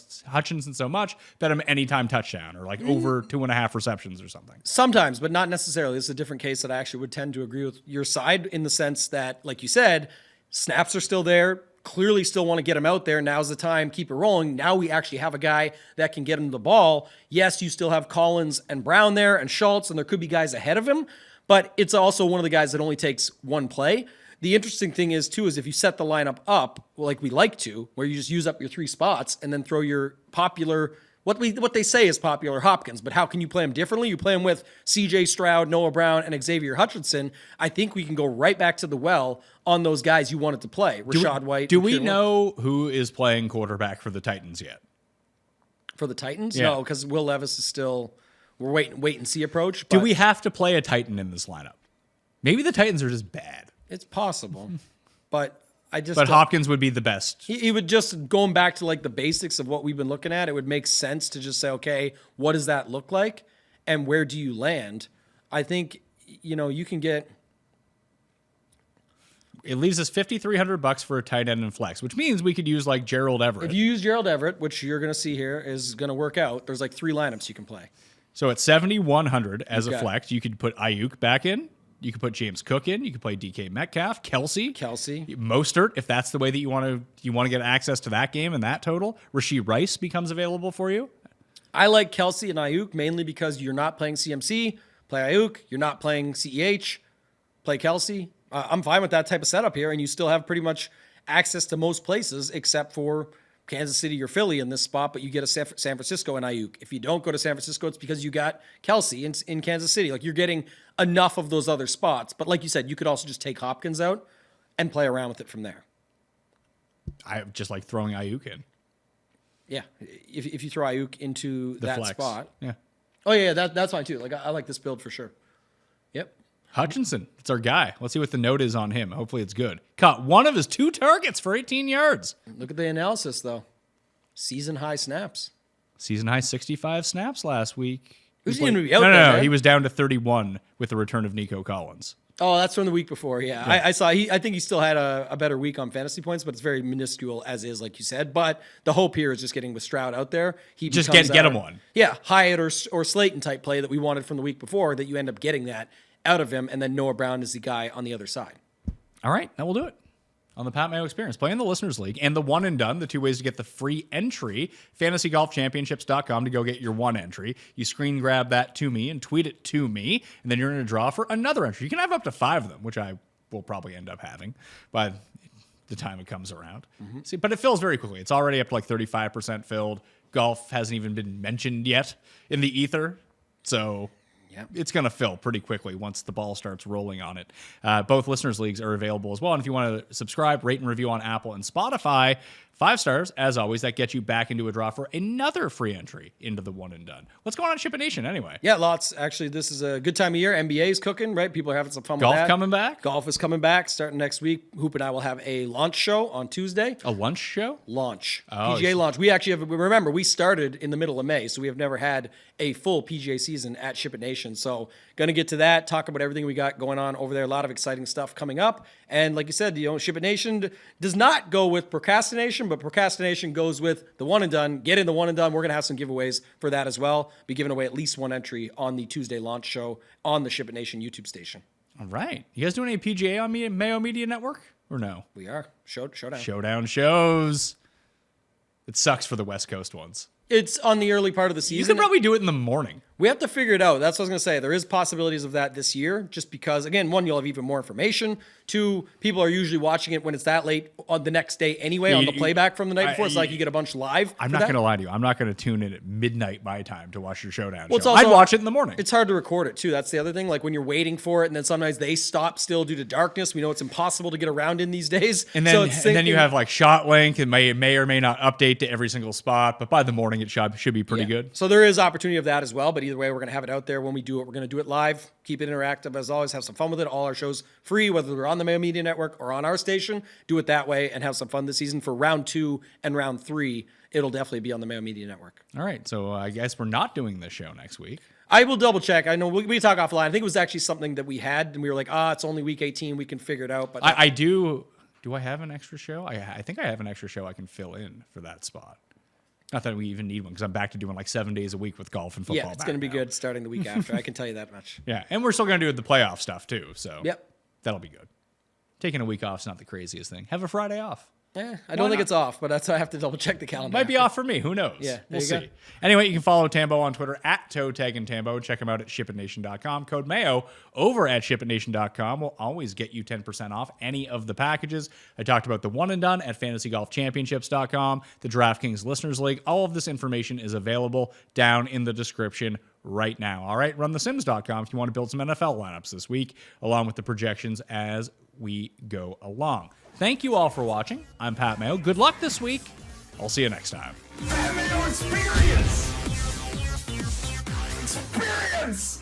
so much, bet him anytime touchdown or like over 2.5 receptions or something. Sometimes, but not necessarily. This is a different case that I actually would tend to agree with your side in the sense that, like you said, snaps are still there. clearly still want to get him out there. Now's the time. Keep it rolling. Now we actually have a guy that can get him the ball. Yes, you still have Collins and Brown there and Schultz, and there could be guys ahead of him, but it's also one of the guys that only takes one play. The interesting thing is, too, is if you set the lineup up like we like to, where you just use up your 3 spots and then throw your popular, what they say is popular Hopkins, but how can you play him differently? You play him with CJ Stroud, Noah Brown, and Xavier Hutchinson. I think we can go right back to the well on those guys you wanted to play. Rashad White. Do we know who is playing quarterback for the Titans yet? For the Titans? Yeah. No, because Will Levis is still, we're wait and see approach. Do we have to play a Titan in this lineup? Maybe the Titans are just bad. It's possible, but I just. But Hopkins would be the best. He would just, going back to like the basics of what we've been looking at, it would make sense to just say, okay, what does that look like, and where do you land? I think you can get. It leaves us $5,300 for a tight end and flex, which means we could use like Gerald Everett. If you use Gerald Everett, which you're going to see here is going to work out, there's like 3 lineups you can play. So at 7,100 as a Okay. flex, you could put Ayuk back in. You could put James Cook in. You could play DK Metcalf, Kelsey, Mostert, if that's the way that you want to get access to that game and that total. Rashee Rice becomes available for you. I like Kelsey and Ayuk mainly because you're not playing CMC, play Ayuk. You're not playing CEH, play Kelsey. I'm fine with that type of setup here, and you still have pretty much access to most places except for Kansas City or Philly in this spot, but you get a San Francisco and Ayuk. If you don't go to San Francisco, it's because you got Kelsey in Kansas City. Like, you're getting enough of those other spots. But like you said, you could also just take Hopkins out and play around with it from there. I just like throwing Ayuk in. Yeah, if you throw Ayuk into The that flex. spot. Yeah. Oh, yeah, that's fine too. Like, I like this build for sure. Yep. Hutchinson, it's our guy. Let's see what the note is on him. Hopefully it's good. Caught one of his 2 targets for 18 yards. Look at the analysis, though. Season high snaps. Season high 65 snaps last week. Who's he going to be out No, there? he was down to 31 with the return of Nico Collins. Oh, that's from the week before. Yeah, I saw. I think he still had a better week on fantasy points, but it's very minuscule as is, like you said. But the hope here is just getting with Stroud out there. He Just becomes get him one. Yeah, Hyatt or Slayton type play that we wanted from the week before. That you end up getting that out of him, and then Noah Brown is the guy on the other side. All right, now we'll do it. On the Pat Mayo Experience, play in the Listeners League and the One and Done, the 2 ways to get the free entry, fantasygolfchampionships.com to go get your 1 entry. You screen grab that to me and tweet it to me, and then you're in a draw for another entry. You can have up to 5 of them, which I will probably end up having by the time it comes around. See, but it fills very quickly. It's already up to like 35% filled. Golf hasn't even been mentioned yet in the ether, so... Yep. It's going to fill pretty quickly once the ball starts rolling on it. Both Listeners Leagues are available as well. And if you want to subscribe, rate, and review on Apple and Spotify, 5 stars, as always, that gets you back into a draw for another free entry into the One and Done. What's going on at Ship It Nation anyway? Yeah, lots. Actually, this is a good time of year. NBA is cooking, right? People are having some fun Golf with that. coming back? Golf is coming back starting next week. Hoop and I will have a launch show on Tuesday. A lunch show? Launch. Oh, PGA launch. We actually have, remember, we started in the middle of May, so we have never had a full PGA season at Ship It Nation. So going to get to that, talk about everything we got going on over there. A lot of exciting stuff coming up. And like you said, Ship It Nation does not go with procrastination, but procrastination goes with the One and Done. Get in the One and Done. We're going to have some giveaways for that as well. Be giving away at least 1 entry on the Tuesday launch show on the Ship It Nation YouTube station. All right. You guys doing any PGA on Mayo Media Network or no? We are. Showdown. Showdown shows. It sucks for the West Coast ones. It's on the early part of the You season. could probably do it in the morning. We have to figure it out. That's what I was going to say. There is possibilities of that this year just because, again, 1, you'll have even more information. 2, people are usually watching it when it's that late on the next day anyway on the playback from the night before. It's like you get a bunch live. I'm not going to lie to you. I'm not going to tune in at midnight my time to watch your Showdown Well, it's show. also- I'd watch it in the morning. It's hard to record it, too. That's the other thing. Like when you're waiting for it, and then sometimes they stop still due to darkness. We know it's impossible to get around in these days. And then, so it's and then you have like shot link and may or may not update to every single spot, but by the morning it should be pretty good. So there is opportunity of that as well, but either way, we're going to have it out there when we do it. We're going to do it live, keep it interactive as always, have some fun with it. All our shows free, whether they're on the Mayo Media Network or on our station. Do it that way and have some fun this season. For round 2 and round 3, it'll definitely be on the Mayo Media Network. All right, so I guess we're not doing this show next week. I will double check. I know we talk offline. I think it was actually something that we had, and we were like, it's only week 18. We can figure it out. But I do. Do I have an extra show? I think I have an extra show I can fill in for that spot. Not that we even need one because I'm back to doing like 7 days a week with golf and football. yeah, it's going to be good starting the week after. I can tell you that much. Yeah, and we're still going to do the playoff stuff too. So Yep. that'll be good. Taking a week off is not the craziest thing. Have a Friday off. I don't think it's off, but that's why I have to double check the calendar. Might be off for me. Who knows? Yeah, we'll there you see. go. Anyway, you can follow Tambo on Twitter at ToeTagAndTambo. Check him out at ShipItNation.com. Code Mayo over at ShipItNation.com will always get you 10% off any of the packages. I talked about the one and done at FantasyGolfChampionships.com, the DraftKings Listeners League. All of this information is available down in the description right now. All right, RunTheSims.com if you want to build some NFL lineups this week, along with the projections as we go along. Thank you all for watching. I'm Pat Mayo. Good luck this week. I'll see you next time. Mayo experience. Experience.